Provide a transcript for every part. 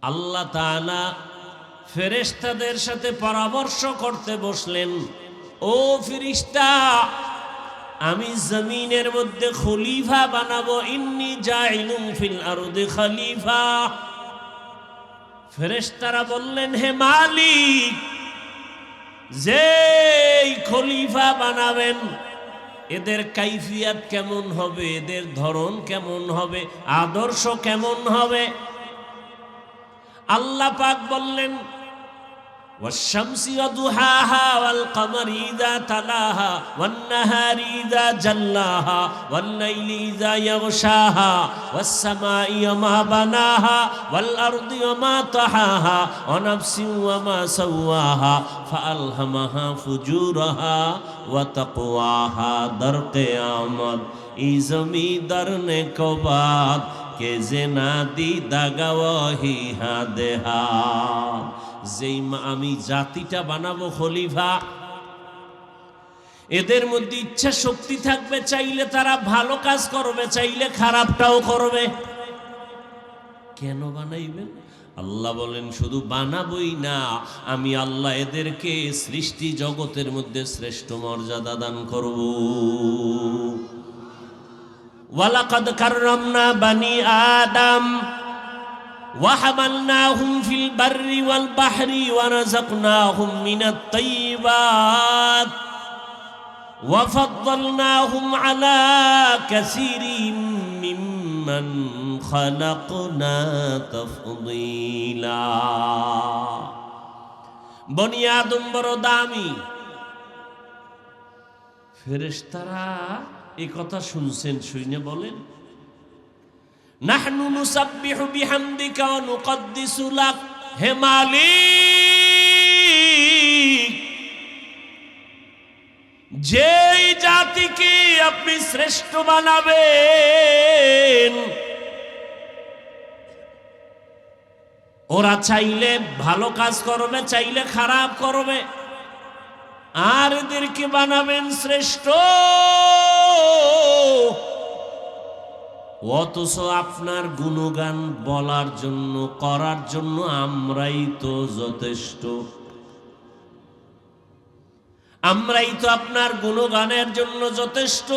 আল্লাহ তাআলা ফেরেশতাদের সাথে পরামর্শ করতে বসলেন, ও ফেরেশতা, আমি জমিনের মধ্যে খলিফা বানাবো, ইন্নী জাইলুম ফিল আরদি খলিফা। ফেরেশতারা বললেন, হে মালিক, যেই খলিফা বানাবেন এদের কাইফিয়াত কেমন হবে, এদের ধরন কেমন হবে, আদর্শ কেমন হবে? আল্লাহ পাক বললেন, ওয়াশ-শামসি ওয়াদুহাহা ওয়াল কমারি ইযা তালাহা ওয়ান নাহারি ইযা জাল্লাহা ওয়াল লাইলি ইযা ইয়াগশাহা ওয়াস সামাই ওয়া বানাহা ওয়াল আরদি ওয়া তাহাহা ওয়া নাফসিন ওয়া সাওয়াহা ফাআলহামাহা ফুজুরাহা ওয়া তাকওয়াহা। দর কিয়ামত এই জমিদার নে কবাদ কে জেনা দি দাগাওয়াহি হাদেহা। যেই আমি জাতিটা বানাবো খলিফা, এদের মধ্যে ইচ্ছা শক্তি থাকবে, চাইলে তারা ভালো কাজ করবে, চাইলে খারাপটাও করবে। কেন বানাইবেন? আল্লাহ বলেন, শুধু বানাবই না, আমি আল্লাহ এদেরকে সৃষ্টি জগতের মধ্যে শ্রেষ্ঠ মর্যাদা দান করব। ওয়ালাকাদ কাররামনা বানি আদম وحملناهم في البر والبحر ورزقناهم من الطيبات وفضلناهم على كثير ممن خلقنا تفضيلا। বনি আদম বড় দামি। ফেরেশতারা এই কথা শুনছেন, শুনে বলেন, নাহনু নুসাব্বিহু বিহামদিকা ওয়া নুকদ্দিসু লাক। হে মালিক, যেই জাতিকে আপনি শ্রেষ্ঠ বানাবেন ওরা চাইলে ভালো কাজ করবে, চাইলে খারাপ করবে, আর এদেরকে বানাবেন শ্রেষ্ঠ। অথচ আপনার গুণগান বলার জন্য, করার জন্য আমরাই তো যথেষ্ট। আমরাই তো আপনার গুণগানের জন্য যথেষ্ট।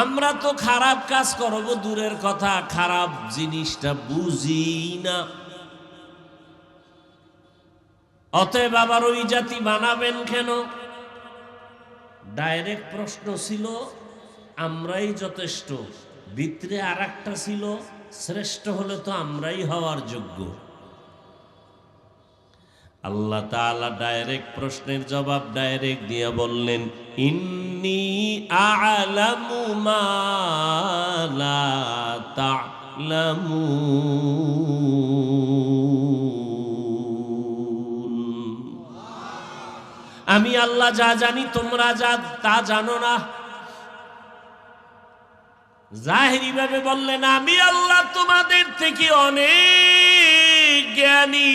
আমরা তো খারাপ কাজ করব দূরের কথা, খারাপ জিনিসটা বুঝি না। অতএব আবার ওই জাতি বানাবেন কেন? ডাইরেক্ট প্রশ্ন ছিল আমরাই যথেষ্ট, ভিতরে আর একটা ছিল শ্রেষ্ঠ হলে তো আমরাই হওয়ার যোগ্য। আল্লাহ তাআলা ডাইরেক্ট প্রশ্নের জবাব ডাইরেক্ট দিয়ে বললেন, ইন্নী আ'লামু মা লা তা'লামুন। আমি আল্লাহ যা জানি তোমরা যা তা জানো না। জাহিরি ভাবে বললেন, আমি আল্লাহ তোমাদের থেকে অনেক জ্ঞানী।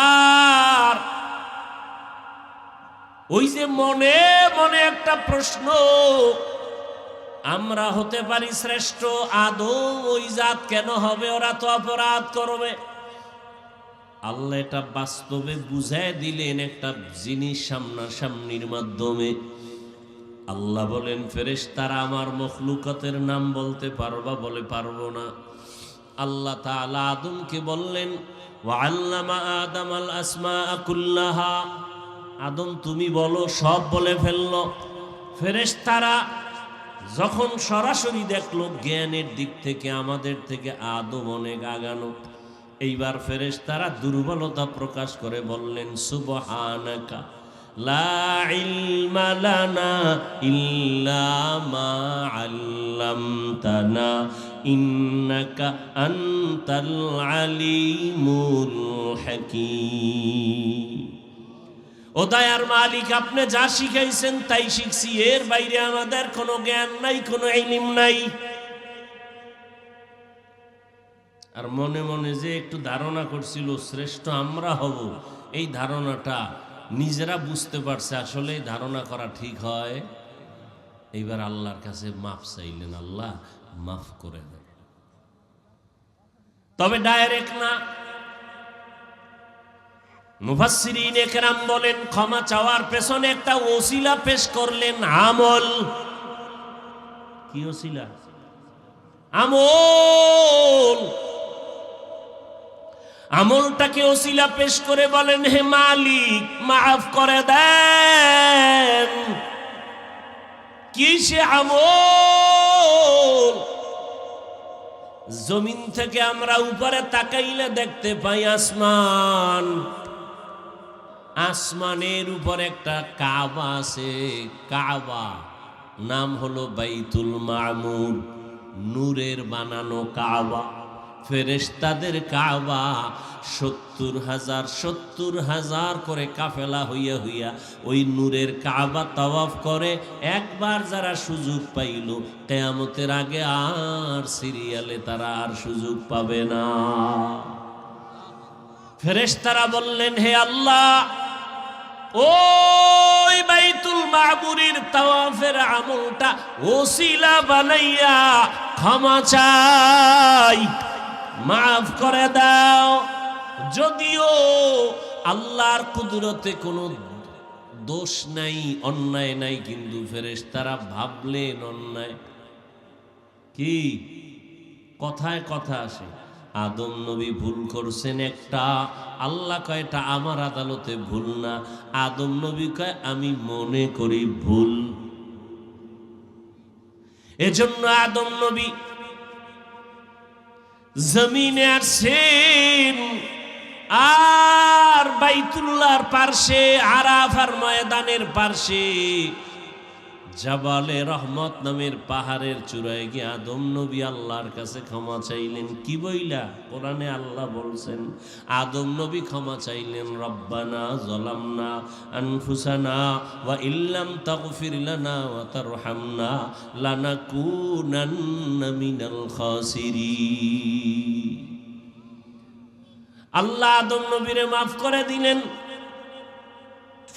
আর ওই যে মনে মনে একটা প্রশ্ন, আমরা হতে পারি শ্রেষ্ঠ, আদৌ ওই জাত কেন হবে? ওরা তো অপরাধ করবে। আল্লাহ এটা বাস্তবে বুঝায় দিলেন একটা জিনিস সামনাসামনির মাধ্যমে। আল্লাহ বলেন, ফেরেশতারা আমার মখলুকাতের নাম বলতে পারবা? বলে পারবো না। আল্লাহ তাআলা আদমকে বললেন, ওয়াল্লামা আদামাল আসমাআ কুল্লাহা। আদম তুমি বলো, সব বলে ফেললো। ফেরেশতারা যখন সরাসরি দেখলো জ্ঞানের দিক থেকে আমাদের থেকে আদম অনেক আগানো, এইবার ফেরেশতারা দুর্বলতা প্রকাশ করে বললেন, সুবহানাকা লা ইলমা লানা ইল্লা মা আল্লামতানা ইন্নাকা আনতাল আলিমুল হাকীম। ও দয়ার মালিক, আপনি যা শিখাইছেন তাই শিখছি, এর বাইরে আমাদের কোনো জ্ঞান নাই, কোনো ইলম নাই। আর মনে মনে যে একটু ধারণা করছিল শ্রেষ্ঠ আমরা হব, এই ধারণাটা নিজেরা বুঝতে পারছে আসলে ধারণা করা ঠিক হয়। এইবার আল্লাহর কাছে মাফ চাইলেন, আল্লাহ মাফ করে দেন। তবে ডাইরেক্ট না। মুফাসসিরিনে কেরাম বলেন ক্ষমা চাওয়ার পেছনে একটা ওসিলা পেশ করলেন, আমল। কি ওসিলা? আমল। আমলটাকে ওসিলা পেশ করে বলেন, হে মালিক মাফ করে দেন। কি সে আমল? জমিন থেকে আমরা উপরে তাকাইলে দেখতে পাই আসমান, আসমানের উপর একটা কাবা আছে। কাবা নাম হলো বাইতুল মামুর, নূরের বানানো কাবা, ফেরেশতাদের কাবা। 70,000 করে কাফেলা হইয়া হইয়া ওই নূরের কাবা তাওয়াফ করে। একবার যারা সুযোগ পাইল, কিয়ামতের আগে আর সিরিয়ালে তারা আর সুযোগ পাবে না। ফেরেশতারা বললেন, হে আল্লাহ, ওই বাইতুল মামুরের তাওয়াফের আমলটা ওসিলা বানাইয়া ক্ষমা চাই, মাফ করে দাও। যদিও আল্লাহর কুদরতে কোনো দোষ নাই, অন্যায় নাই, কিন্তু ফেরেশতারা ভাবলেন অন্যায়। কি কথায় কথা আসে, আদম নবী ভুল করছেন একটা, আল্লাহ কয় এটা আমার আদালতে ভুল না। আদম নবী কয় আমি মনে করি ভুল। এজন্য আদম নবী জমিনে আসছেন, আর বাইতুল্লাহর পার্শ্বে, আরাফার ময়দানের পার্শ্বে জাবালে রহমত নামের পাহাড়ের চূড়ায় গিয়ে আদম নবী আল্লাহর কাছে ক্ষমা চাইলেন। কি বইলা? কোরআনে আল্লাহ বলছেন, আদম নবী ক্ষমা চাইলেন, রব্বানা যালামনা আনফুসানা ওয়া ইল্লাম তাগফির লানা ওয়া তারহামনা লানাকুনান্না মিনাল খাসিরিন। আল্লাহ আদম নবীরে মাফ করে দিলেন।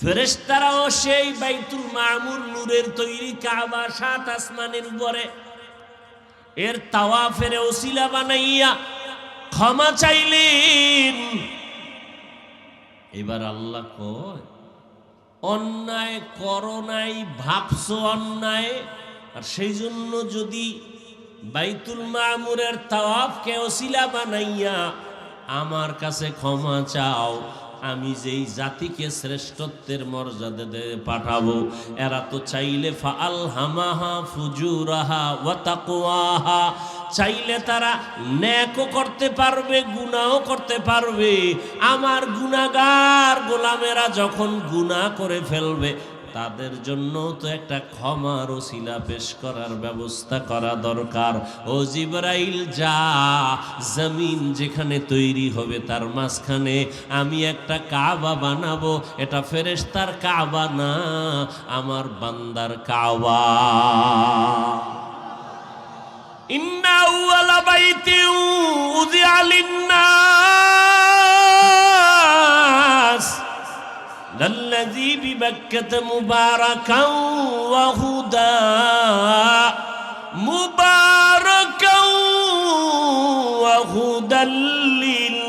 ফেরেশতারাও সেই বাইতুল মামুর নূরের তৈরি কাবা 7 আসমানের উপরে, এর তাওয়াফের ওসিলা বানাইয়া ক্ষমা চাইলেন। এবার আল্লাহ কয়, অন্যায় করো নাই, ভাবছো অন্যায়, আর সেই জন্য যদি বাইতুল মামুরের তাওয়াফকে ওসিলা বানাইয়া আমার কাছে ক্ষমা চাও, আমি যেই জাতিকে শ্রেষ্ঠত্বের মর্যাদা দিয়ে পাঠাবো, এরা তো চাইলে ফাআলহামাহা ফুজুরাহা ওয়া তাকওয়াহা, চাইলে তারা নেকও করতে পারবে, গুনাহও করতে পারবে। আমার গুনাহগার গোলামেরা যখন গুনাহ করে ফেলবে, তাদের জন্য তো একটা ক্ষমার ওসিলা পেশ করার ব্যবস্থা করা দরকার। ও জিবরাইল, যা, জমিন যেখানে তৈরি হবে তার মাঝখানে আমি একটা কাবা বানাবো। এটা ফেরেশতার কাবা না, আমার বান্দার কাবা। ইন্না আউয়ালা বাইতিন উযিআ লিন-নাস লাল্লাযী বিবাক্কাতা মুবারাকান ওয়া হুদা, মুবারাকান ওয়া হুদাল লিল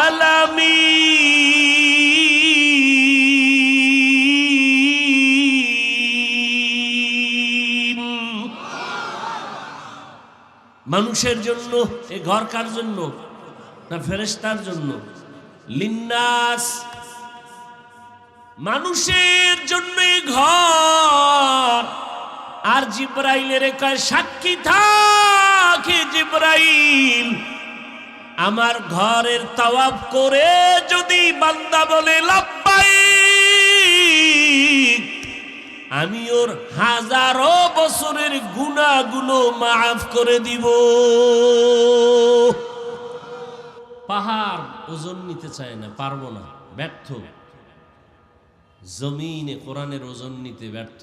আলামিন। মানুষের জন্য এ ঘর কার জন্য? না ফেরেশতার জন্য? লিন্নাস, মানুষের জন্য ঘর। আর জিবরাইলের কয়, সাক্ষী থাকে জিবরাইল, আমার ঘরের তাওয়াফ করে যদি বান্দা বলে লাব্বাইক, আমি ওর হাজারো বছরের গুনাহগুলো মাফ করে দিব। পাহাড় ওজন নিতে চায় না, পারবো না, ব্যর্থ। জমিনে কোরআনের ওজন নিতে ব্যর্থ।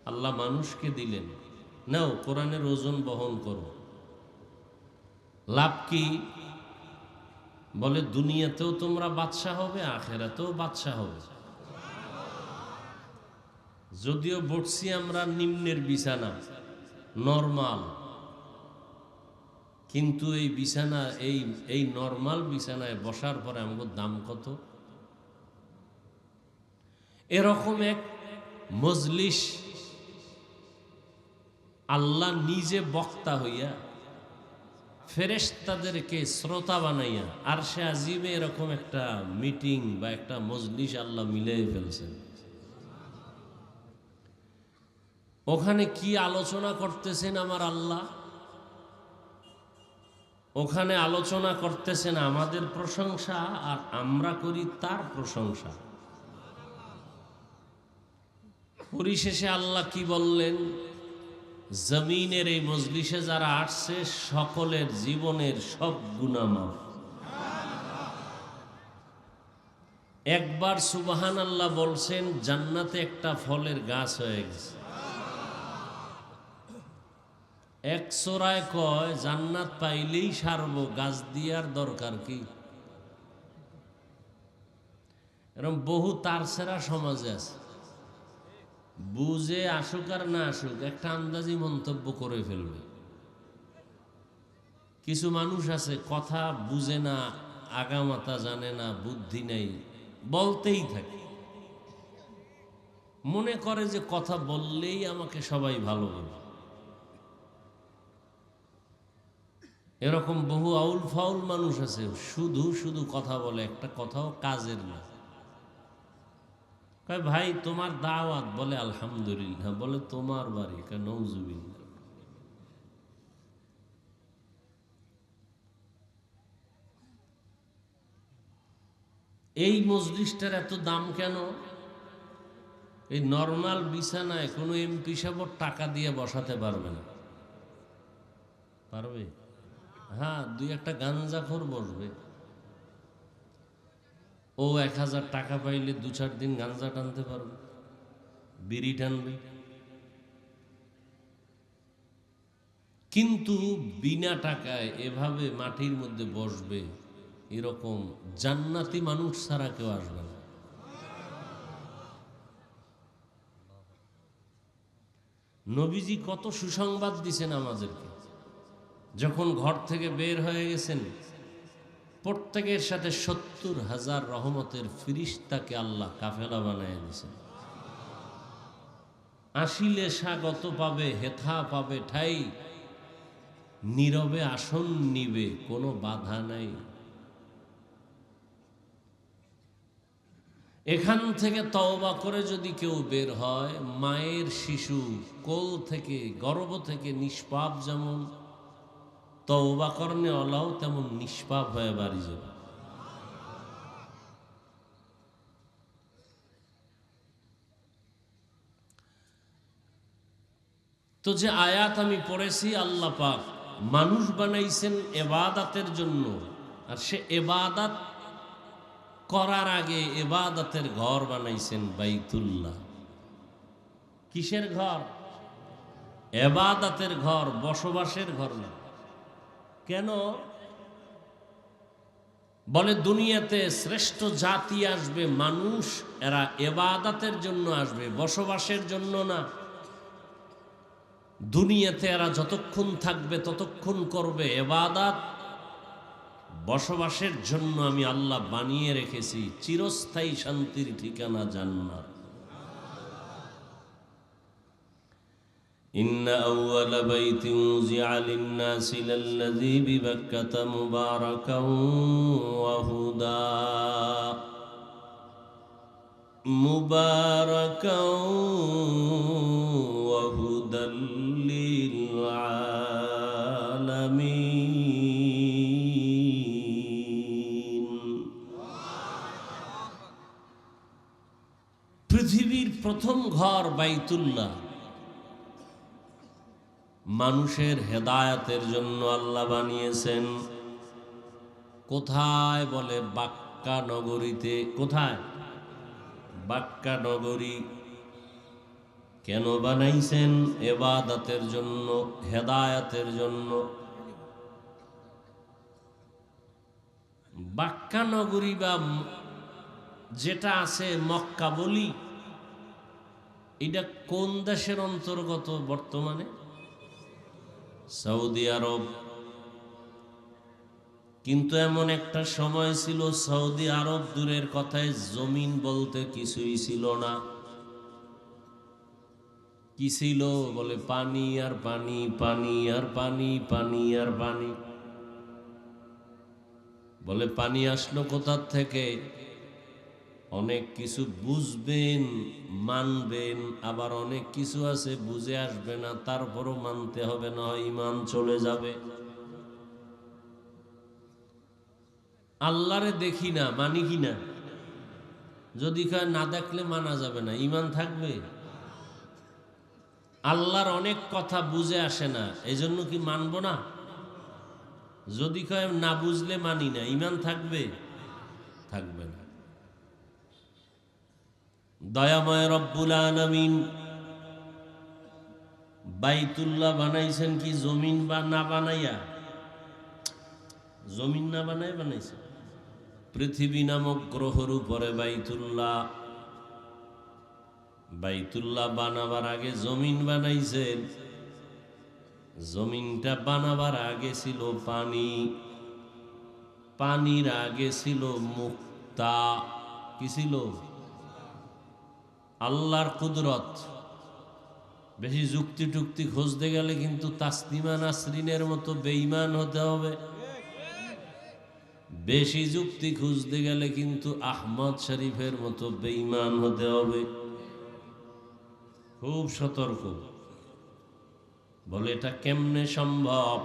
আল্লাহ মানুষকে দিলেন, নাও কোরআনের ওজন বহন করো। লাভ কি? বলে দুনিয়াতেও তোমরা বাদশা হবে, আখেরাতেও বাদশা হবে। যদিও বসছি আমরা নিম্নের বিছানা, নরমাল, কিন্তু এই বিছানা, এই নরমাল বিছানায় বসার পরে আমাদের দাম কত? এরকম এক মজলিস আল্লাহ নিজে বক্তা হইয়া ফেরেশতাদেরকে শ্রোতা বানাইয়া আরশে আজিমে এরকম একটা মিটিং বা একটা মজলিস আল্লাহ মিলিয়ে ফেলছেন। ওখানে কি আলোচনা করতেছেন আমার আল্লাহ? ওখানে আলোচনা করতেছেন আমাদের প্রশংসা, আর আমরা করি তার প্রশংসা। পরিশেষে আল্লাহ কি বললেন? জমিনের এই মজলিসে যারা আসছে সকলের জীবনের সব গুনাহ মাফ। একবার সুবহানাল্লাহ বলছেন, জান্নাতে একটা ফলের গাছ হয়ে গেছে। এক সোরায় কয় জান্নাত পাইলেই সারব, গাছ দিয়ার দরকার কি? এরকম বহু তার সেরা সমাজে আছে, বুঝে আসুক আর না আসুক একটা আন্দাজি মন্তব্য করে ফেলবে। কিছু মানুষ আছে কথা বুঝে না, আগামাতা জানে না, বুদ্ধি নেই, বলতেই থাকে, মনে করে যে কথা বললেই আমাকে সবাই ভালো বলে। এরকম বহু আউল ফাউল মানুষ আছে, শুধু শুধু কথা বলে, একটা কথাও কাজের না। কয় ভাই তোমার দাওয়াত, বলে আলহামদুলিল্লাহ, বলে তোমার বাড়ি, কয় নওজুবিল্লাহ। এই মজলিসটার এত দাম কেন? এই নর্মাল বিছানায় কোনো এমপি সাহেব টাকা দিয়ে বসাতে পারবে না। পারবে? হ্যাঁ, দুই একটা গাঞ্জাখোর বসবে, ও 1000 টাকা পাইলে 2-4 দিন গাঞ্জা টানতে পারবে, বিড়ি টানবে। কিন্তু বিনা টাকায় এভাবে মাটির মধ্যে বসবে, এরকম জান্নাতি মানুষ ছাড়া কেউ আসবে না। নবীজি কত সুসংবাদ দিছেন আমাদেরকে। যখন ঘর থেকে বের হয়ে গেছেন, প্রত্যেকের সাথে 70,000 রহমতের ফিরিস্তাকে আল্লাহ কাফেলা বানায় দিয়েছেন। আসিলে স্বাগত পাবে, হেথা পাবে ঠাই, নীরবে আসন নিবে, কোনো বাধা নাই। এখান থেকে তওবা করে যদি কেউ বের হয়, মায়ের শিশু কোল থেকে, গর্ভ থেকে নিষ্পাপ যেমন, তওবা করনে ওলাও তেমন নিষ্পাপ হয়ে বাড়ি যাবে। তো যে আয়াত আমি পড়েছি, আল্লাহ পাক মানুষ বানাইছেন এবাদাতের জন্য, আর সে এবাদাত করার আগে এবাদাতের ঘর বানাইছেন বাইতুল্লাহ। কিসের ঘর? এবাদাতের ঘর, বসবাসের ঘর না। কেন? বলে দুনিয়াতে শ্রেষ্ঠ জাতি আসবে মানুষ, এরা এবাদাতের জন্য আসবে, বসবাসের জন্য না। দুনিয়াতে এরা যতক্ষণ থাকবে ততক্ষণ করবে এবাদাত, বসবাসের জন্য আমি আল্লাহ বানিয়ে রেখেছি চিরস্থায়ী শান্তির ঠিকানা জান্নাত। ইন্না আউওয়ালা বাইতিন উযিআ লিন-নাসি লাল্লাযী বিবাক্কাতা মুবারাকান ওয়া হুদা মুবারাকান ওয়া হুদাল লিল আলামিন। পৃথিবীর প্রথম ঘর বাইতুল্লাহ, মানুষের হেদায়েতের জন্য আল্লাহ বানিয়েছেন। কোথায়? বলে বাক্কা নগরীতে। কোথায়? বাক্কা নগরী। কেন বানাইছেন? ইবাদতের জন্য, হেদায়েতের জন্য। বাক্কা নগরী বা যেটা আছে মক্কা বলি, এটা কোন দেশের অন্তর্গত বর্তমানে? সৌদি আরব। কিন্তু এমন একটা সময় ছিল সৌদি আরব দূরের কথায় জমিন বলতে কিছুই ছিল না। কি ছিল? বলে পানি আর পানি, পানি আর পানি, পানি আর পানি। বলে পানি আসলো কোথার থেকে? অনেক কিছু বুঝবেন, মানবেন, আবার অনেক কিছু আছে বুঝে আসবে না, তারপরও মানতে হবে, না হয় ঈমান চলে যাবে। আল্লাহরে দেখি না, মানি কি না? যদি কয় না দেখলে মানা যাবে না, ঈমান থাকবে? আল্লাহর অনেক কথা বুঝে আসে না, এজন্য কি মানব না? যদি কয় না বুঝলে মানি না, ঈমান থাকবে? থাকবে না। দয়াময় রব্বুল আলামিন বাইতুল্লাহ বানাইছেন কি জমিন বা না বানাইয়া? জমিন না বানাই বানাইছে। পৃথিবী নামক গ্রহের উপরে বাইতুল্লাহ। বাইতুল্লাহ বানাবার আগে জমিন বানাইছেন। জমিনটা বানাবার আগে ছিল পানি, পানির আগে ছিল মুক্তা। কি ছিল? আল্লাহর কুদরত। বেশি যুক্তি টুক্তি খুঁজতে গেলে কিন্তু তাসলিমা নাসরিনের মতো বেঈমান হতে হবে। বেশি যুক্তি খুঁজতে গেলে কিন্তু আহমদ শরীফের মতো বেঈমান হতে হবে। খুব সতর্ক। বলে এটা কেমনে সম্ভব?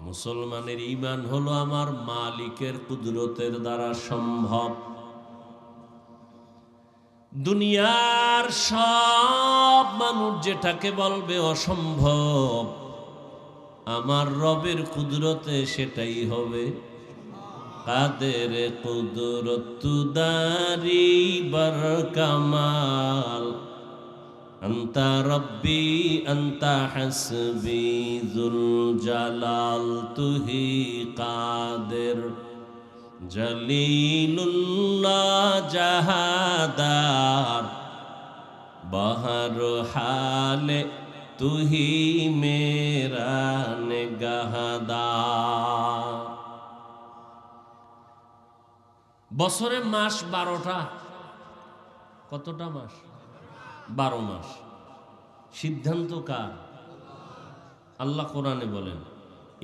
মুসলমানের ঈমান হলো আমার মালিকের কুদরতের দ্বারা সম্ভব। দুনিয়ার সব মানুষ যেটাকে বলবে অসম্ভব, আমার রবের কুদরতে সেটাই হবে। কাদের কুদরত দারি বার কামাল, আন্তা রব্বি আন্তা হাসবি যুল জালাল, তুহি কাদের জলিলুল্লাহ জাহাদার, বাহর হালে তুহি মেরা নিগাহদার। বছরে মাস 12টা। কতটা মাস? 12 মাস। সিদ্ধান্ত কার? আল্লাহ কোরআনে বলেন,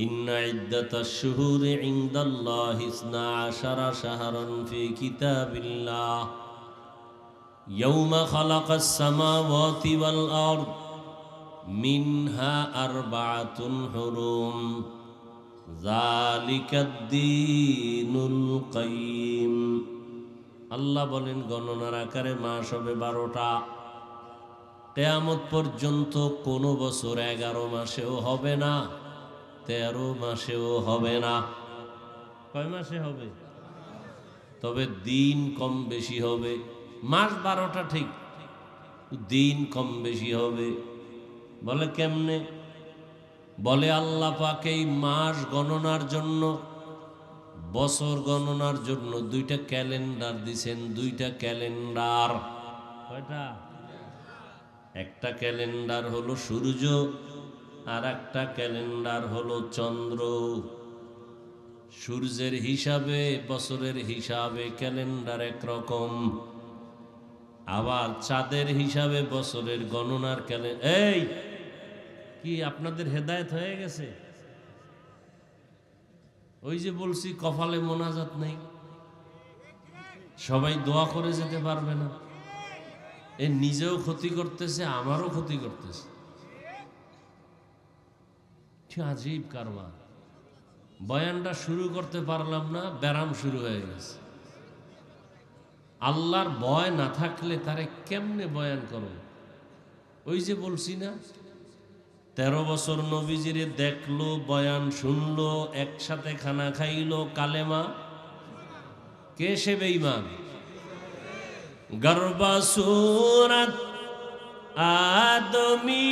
ইন্না ইদ্দাতাশ শুহুরি ইনদাল্লাহি 12 শাহরান ফি কিতাবিল্লাহ ইয়াওমা খালাকাস সামাওয়াতি ওয়াল আরদ মিনহা আরবাআতুন হুরুম যালিকাদ-দীনুল কাইয়্যিম। আল্লাহ বলেন গণনার আকারে মাস হবে 12টা। কিয়ামত পর্যন্ত কোনো বছর 11 মাসেও হবে না, 13 মাসেও হবে না। কয় মাসে হবে? তবে দিন কম বেশি হবে। মাস 12টা ঠিক, দিন কম বেশি হবে। বলে কেমনে? বলে আল্লাহ পাক এই মাস গণনার জন্য, বছর গণনার জন্য 2টা ক্যালেন্ডার দিছেন। 2টা ক্যালেন্ডার। কয়টা? একটা ক্যালেন্ডার হলো সূর্য, আর একটা ক্যালেন্ডার হলো চন্দ্র। সূর্যের হিসাবে, বছরের হিসাবে ক্যালেন্ডার একরকম, আবার চাঁদের হিসাবে বছরের গণনার ক্যালেন্ডার। এই কি আপনাদের হেদায়েত হয়ে গেছে? ওই যে বলছি কপালে মোনাজাত নেই, সবাই দোয়া করে যেতে পারবে না। এ নিজেও ক্ষতি করতেছে, আমারও ক্ষতি করতেছে। আজীব কারবার। বয়ানটা শুরু করতে পারলাম না, ব্যারাম শুরু হয়ে গেছে। আল্লাহর ভয় না থাকলে তারে কেমনে বয়ান করো? ওই যে বলছি না, 13 বছর নবীজিরে দেখলো, বয়ান শুনলো, একসাথে খানা খাইলো, কালেমা। কে সে বেঈমান? গর্বা সুরত আদমি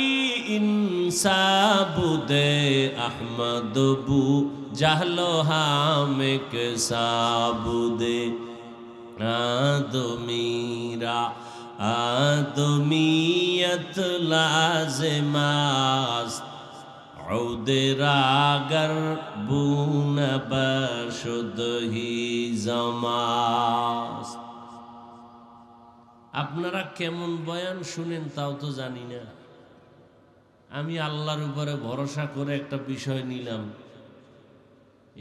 ইনসাবুদে আহমদ বু জাহলো হামেক সাবুদে আদমিরা आदमियत लाज़िमास्त उदरागर बून बशुद ही जमास्त। আপনারা কেমন বয়ান শুনেন তাও তো জানি না। আমি আল্লাহর উপরে ভরসা করে একটা বিষয় নিলাম,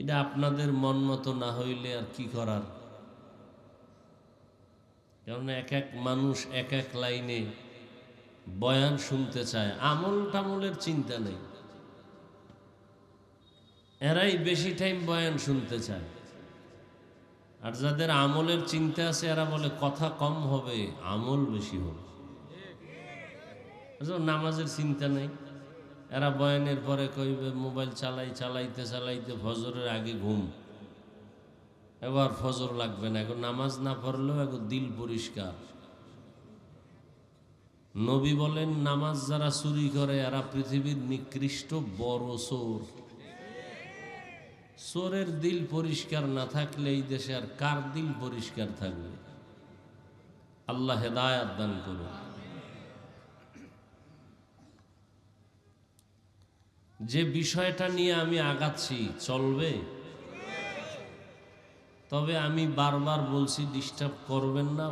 এটা আপনাদের মন মতো না হইলে আর কি করার। কারণ এক এক মানুষ এক এক লাইনে বয়ান শুনতে চায়, আমল টামলের চিন্তা নেই। এরাই বেশি টাইম বয়ান শুনতে চায়, আর যাদের আমলের চিন্তা আছে এরা বলে কথা কম হবে, আমল বেশি হবে। নামাজের চিন্তা নেই, এরা বয়ানের পরে কইবে মোবাইল চালাইতে চালাইতে ফজরের আগে ঘুম, এবার ফজর লাগবে না, এখন নামাজ না পড়লেও এখন দিল পরিষ্কার। নবী বলেন নামাজ যারা চুরি করে এরা পৃথিবীর নিকৃষ্ট বড় চোর। চোরের দিল পরিষ্কার না থাকলে এই দেশে আর কার দিল পরিষ্কার থাকবে? আল্লাহ হেদায়াত দান করুন। যে বিষয়টা নিয়ে আমি আগাচ্ছি চলবে, তবে আমি বারবার বলছি ডিস্টার্ব করবেন না,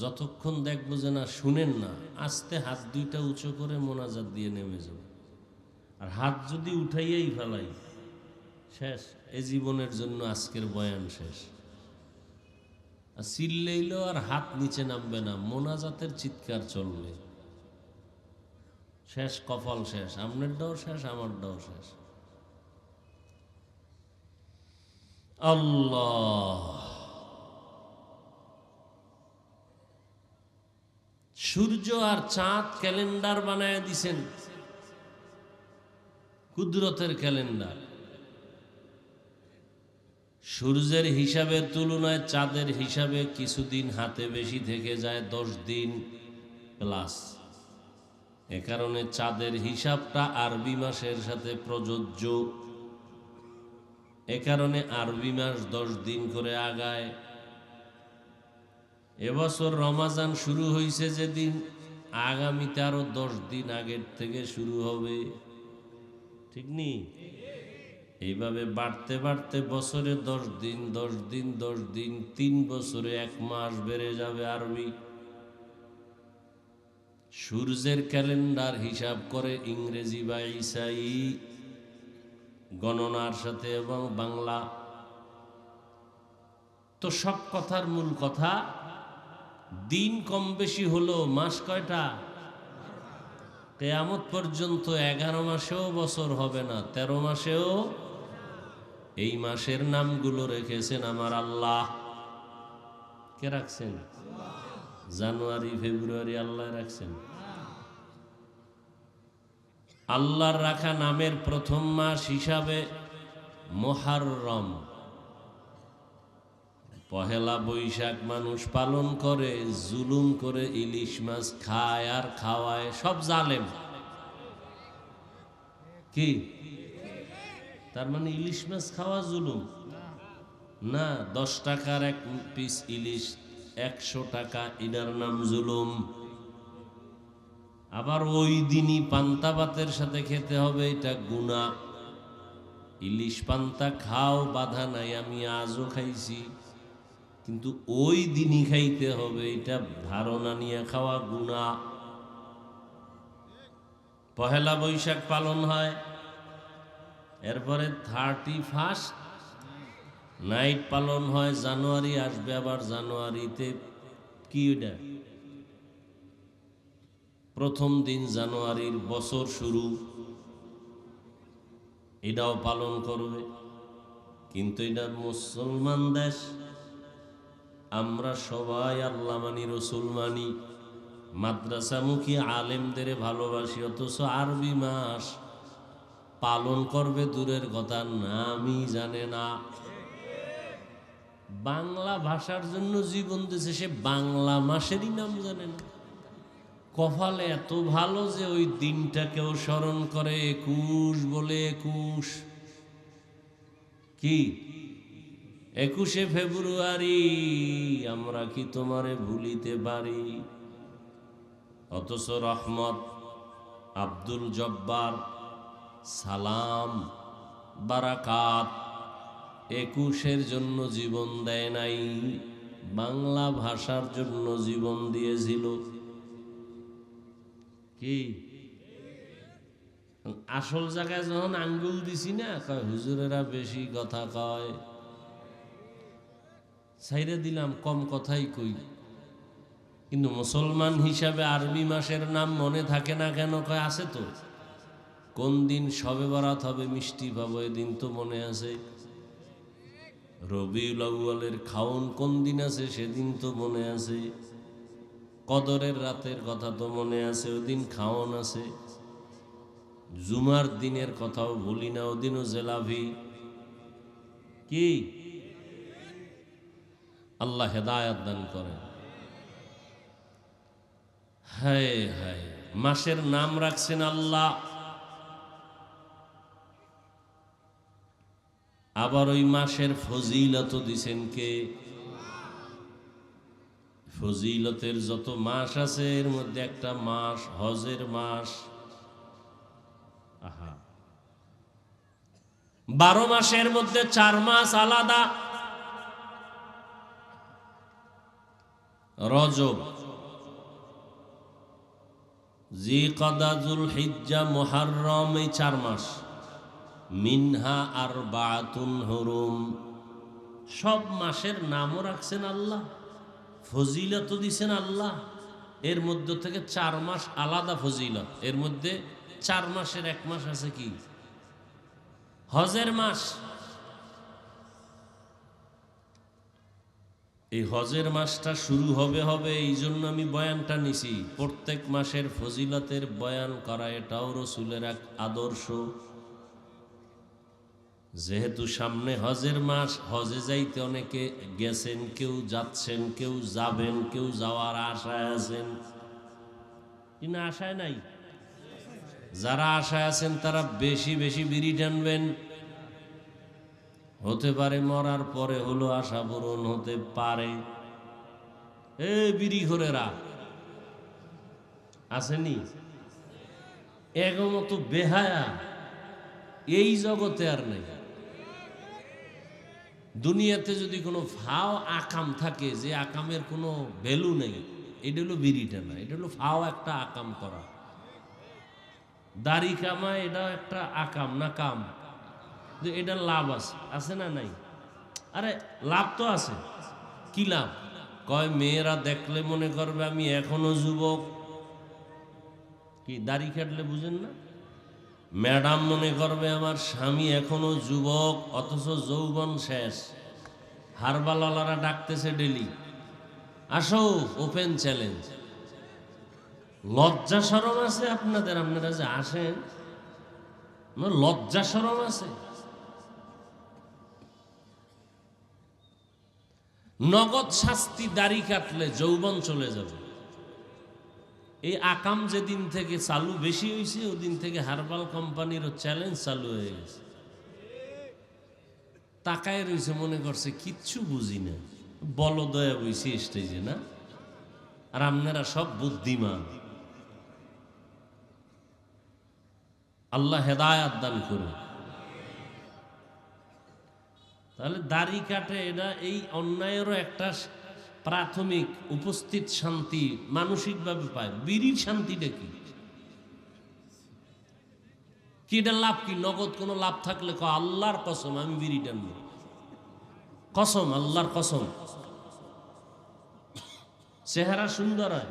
যতক্ষণ দেখবো যে না শুনেন না, আস্তে হাত দুইটা উঁচু করে মোনাজাত দিয়ে নেমে যাব। আর হাত যদি উঠাইয়াই ফেলাই শেষ, এ জীবনের জন্য আজকের বয়ান শেষ। আর চিল্লাইলো আর হাত নিচে নামবে না, মোনাজাতের চিৎকার চলবে, শেষ, কপাল শেষ, আপনারটাও শেষ, আমারটাও শেষ। আল্লাহ সূর্য আর চাঁদ ক্যালেন্ডার বানায় দিছেন, কুদরতের ক্যালেন্ডার। সূর্যের হিসাবের তুলনায় চাঁদের হিসাবে কিছুদিন হাতে বেশি থেকে যায়, 10 দিন প্লাস। এ কারণে চাঁদের হিসাবটা আরবি মাসের সাথে প্রযোজ্য, এ কারণে আরবি মাস 10 দিন করে আগায়। এবছর রমাজান শুরু হয়েছে যেদিন, আগামীতে আরো 10 দিন আগের থেকে শুরু হবে, ঠিক নি? এইভাবে বাড়তে বাড়তে বছরে 10 দিন 10 দিন 10 দিন, 3 বছরে 1 মাস বেড়ে যাবে আরবি। সূর্যের ক্যালেন্ডার হিসাব করে ইংরেজি বা ঈসাই গণনার সাথে এবং বাংলা। তো সব কথার মূল কথা, দিন কম বেশি হলো, মাস কয়টা? কিয়ামত পর্যন্ত 11 মাসেও বছর হবে না, 13 মাসেও। এই মাসের নামগুলো রেখেছেন আমার আল্লাহ। কে রাখছেন? জানুয়ারি ফেব্রুয়ারি আল্লাহ রাখছেন। আল্লাহর রাখা নামের প্রথম মাস হিসাবে মুহররম। পহেলা বৈশাখ মানুষ পালন করে, জুলুম করে, ইলিশ মাছ খায় আর খাওয়ায়, সব জালেম। কি তার মানে ইলিশ মাছ খাওয়া জুলুম না? 10 টাকার 1 পিস ইলিশ 100 টাকা, এটার নাম জুলুম। আবার ওই দিনই পান্তা ভাতের সাথে খেতে হবে, এটা গুনাহ। ইলিশ পান্তা খাও, বাধা নাই, আমি আজও খাইছি, কিন্তু ওই দিনই খাইতে হবে, এটা ধারণা নিয়ে খাওয়া গুনাহ। পহেলা বৈশাখ পালন হয়, এরপরে 31st নাইট পালন হয়। জানুয়ারি আসবে, আবার জানুয়ারিতে কি ওটা প্রথম দিন জানুয়ারির বছর শুরু, এটাও পালন করবে। কিন্তু এটা মুসলমান দেশ, আমরা সবাই আল্লাহ মানি, রসুল মানি, মাদ্রাসামুখী আলেমদের ভালোবাসি, অথচ আরবি মাস পালন করবে দূরের কথা, নামই জানে না। বাংলা ভাষার জন্য জীবন দিয়েছে, সে বাংলা মাসেরই নাম জানে না। কপালে এত ভালো যে ওই দিনটাকেও স্মরণ করে, 21 বলে 21। কি 21শে ফেব্রুয়ারি আমরা কি তোমারে ভুলিতে পারি? অথচ রহমত, আব্দুল জব্বার, সালাম, বারাকাত 21-এর জন্য জীবন দেয় নাই, বাংলা ভাষার জন্য জীবন দিয়েছিল। কি আসল জায়গায় যখন আঙ্গুল দিছি না, কয় হুজুরেরা বেশি কথা কয়, ছাইরে দিলাম কম কথাই কই। কিন্তু মুসলমান হিসাবে আরবি মাসের নাম মনে থাকে না কেন? কয় আছে তো। কোন দিন শবে বরাত হবে, মিষ্টি পাবো, এদিন তো মনে আছে। রবিউল আউয়ালের খাওন কোন দিন আছে, সেদিন তো মনে আছে। কদরের রাতের কথা তো মনে আছে, ওদিন খাওন আছে। জুমার দিনের কথাও ভুলি না, ওদিনও জেলাভি। কি আল্লাহ হেদায়াত দান করেন। হায় হায়, মাসের নাম রাখছেন আল্লাহ, আবার ওই মাসের ফজিলত দিছেন কে? ফজিলতের যত মাস আছে এর মধ্যে একটা মাস হজের মাস। আহা, 12 মাসের মধ্যে 4 মাস আলাদা। রজব, জিকদা, যুলহিজ্জা, মুহররম, এই 4 মাস। মিনহা আরবাতুন হুরুম। সব মাসের নামও রাখছেন আল্লাহ, ফজিলত দিছেন আল্লাহ। এর মধ্যে থেকে 4 মাস আলাদা ফজিলত। এর মধ্যে 4 মাসের 1 মাস আছে কি? হজের মাস। এই হজের মাসটা শুরু হবে এই জন্য আমি বয়ানটা নিছি। প্রত্যেক মাসের ফজিলতের বয়ান করা এটাও রসুলের এক আদর্শ। যেহেতু সামনে হজের মাস, হজে যাইতে অনেকে গেছেন, কেউ যাচ্ছেন, কেউ যাবেন, কেউ যাওয়ার আশায় আছেন। কিনা আশায় নাই? যারা আশায় আছেন তারা বেশি বেশি বিড়ি টানবেন। হতে পারে মরার পরে হলো আশা পূরণ হতে পারে। বিড়ি ঘরেরা আসেনি? এগমতো বেহায়া এই জগতে আর নেই। দুনিয়াতে যদি কোনো ফাও আকাম থাকে, যে আকামের কোনো ভ্যালু নেই, এটা হলো বিড়িটা না, এটা হলো ফাও একটা আকাম করা। দাড়ি কামা এটা একটা আকাম না কাম? এটা লাভ আছে, আছে না নাই? আরে লাভ তো আছে। কি লাভ? কয় মেয়েরা দেখলে মনে করবে আমি এখনো যুবক। কি দাড়ি কাটলে বুঝেন না? ম্যাডাম মনে করবে আমার স্বামী এখনো যুবক, অথচ যৌবন শেষ। হারবালালারা ডাকতেছে ডেলি, আসো ওপেন চ্যালেঞ্জ। লজ্জা শরম আছে আপনাদের? আপনারা যে আসেন, লজ্জা শরম আছে? নগদ শাস্তি, দাড়ি কাটলে যৌবন চলে যাবে। এই আকাম যেদিন থেকে চালু বেশি হয়েছে, ওদিন থেকে হারবাল কোম্পানিরও চ্যালেঞ্জ চালু হয়ে গেছে। তাকায় রয়েছে, মনে করছে কিচ্ছু বুঝি না, বলদয়া বইছে স্টেজে না। আর আপনারা সব বুদ্ধিমান। আল্লাহ হেদায়াত দান করুন। তাহলে দাড়ি কাটে, এটা এই অন্যায়েরও একটা প্রাথমিক উপস্থিত শান্তি মানসিকভাবে পায়। বিড়ির শান্তিটা কি? এটা লাভ কি? নগদ কোনো লাভ থাকলে আল্লাহর কসম আমি বিড়ি টানব, কসম, আল্লাহর কসম। চেহারা সুন্দর হয়,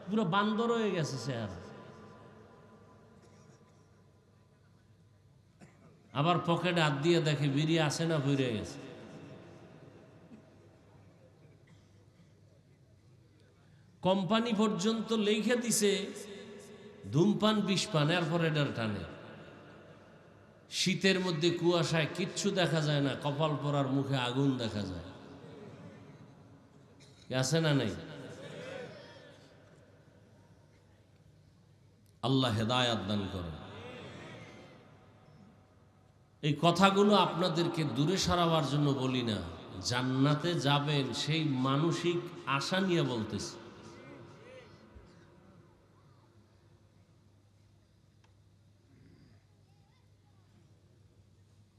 পুরো বান্দর হয়ে গেছে চেহারা। আবার পকেটে হাত দিয়ে দেখে বিড়ি আসে না, ভরে গেছে। কোম্পানি পর্যন্ত লেখে দিছে ধূমপান বিষপান, এরপর এটার টানে। শীতের মধ্যে কুয়াশায় কিচ্ছু দেখা যায় না, কপাল পরার মুখে আগুন দেখা যায়। আছে না নাই? আল্লাহ হেদায়াত দান করেন। এই কথাগুলো আপনাদেরকে দূরে সরাবার জন্য বলি না, জান্নাতে যাবেন সেই মানসিক আশা নিয়ে বলতেছি।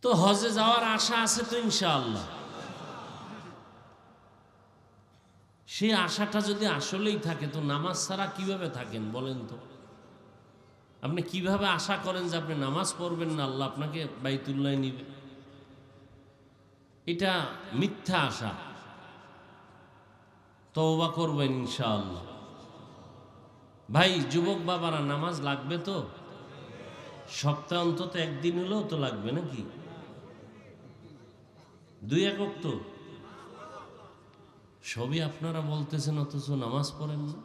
তো হজে যাওয়ার আশা আছে তো ইনশাআল্লাহ। সেই আশাটা যদি আসলেই থাকে তো নামাজ ছাড়া কিভাবে থাকেন বলেন তো? আপনি কিভাবে আশা করেন যে আপনি নামাজ পড়বেন না আল্লাহ আপনাকে বাইতুল্লাহ নিবে? এটা মিথ্যা আশা। তওবা করবেন ইনশাআল্লাহ। ভাই যুবক বাবারা, নামাজ লাগবে তো? সপ্তাহে অন্তত একদিন হলেও তো লাগবে নাকি? 2 একক তো সবই আপনারা বলতেছেন, অথচ নামাজ পড়েন না।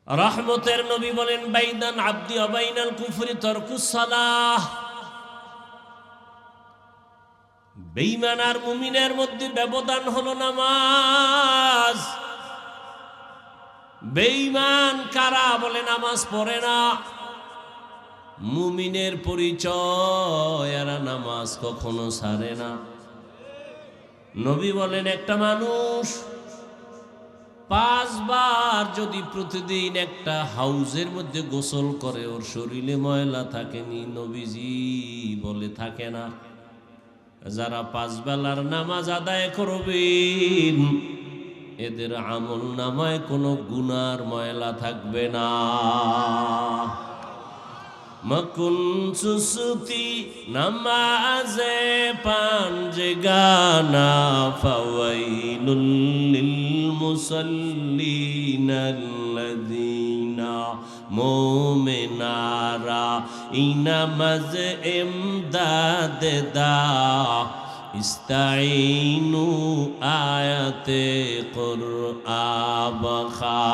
রহমতের নবী বলেন, বাইদান আব্দি অবাইনাল কুফরি তরকুস সালাহ। বেঈমান আর মুমিনের মধ্যে ব্যবধান হলো নামাজ। বেঈমান কারা বলে নামাজ পড়ে না। মুমিনের পরিচয় এরা নামাজ কখনো ছাড়ে না। নবী বলেন, একটা মানুষ 5 বার যদি প্রতিদিন একটা হাউজের মধ্যে গোসল করে ওর শরীরে ময়লা থাকেনি? নবীজি বলে থাকে না। যারা 5 বেলার নামাজ আদায় করবেন এদের আমল নামায় কোনো গুনার ময়লা থাকবে না। মকুন সুসুতি নামাজে পাঞ্জে গানা ফাওয়াইলুল লিল মুসাল্লিনাল্লাযীনা মুমিনারা ইনামাজ ইমদাদ দা ইস্তাইনু আয়াতে কুরআন খা।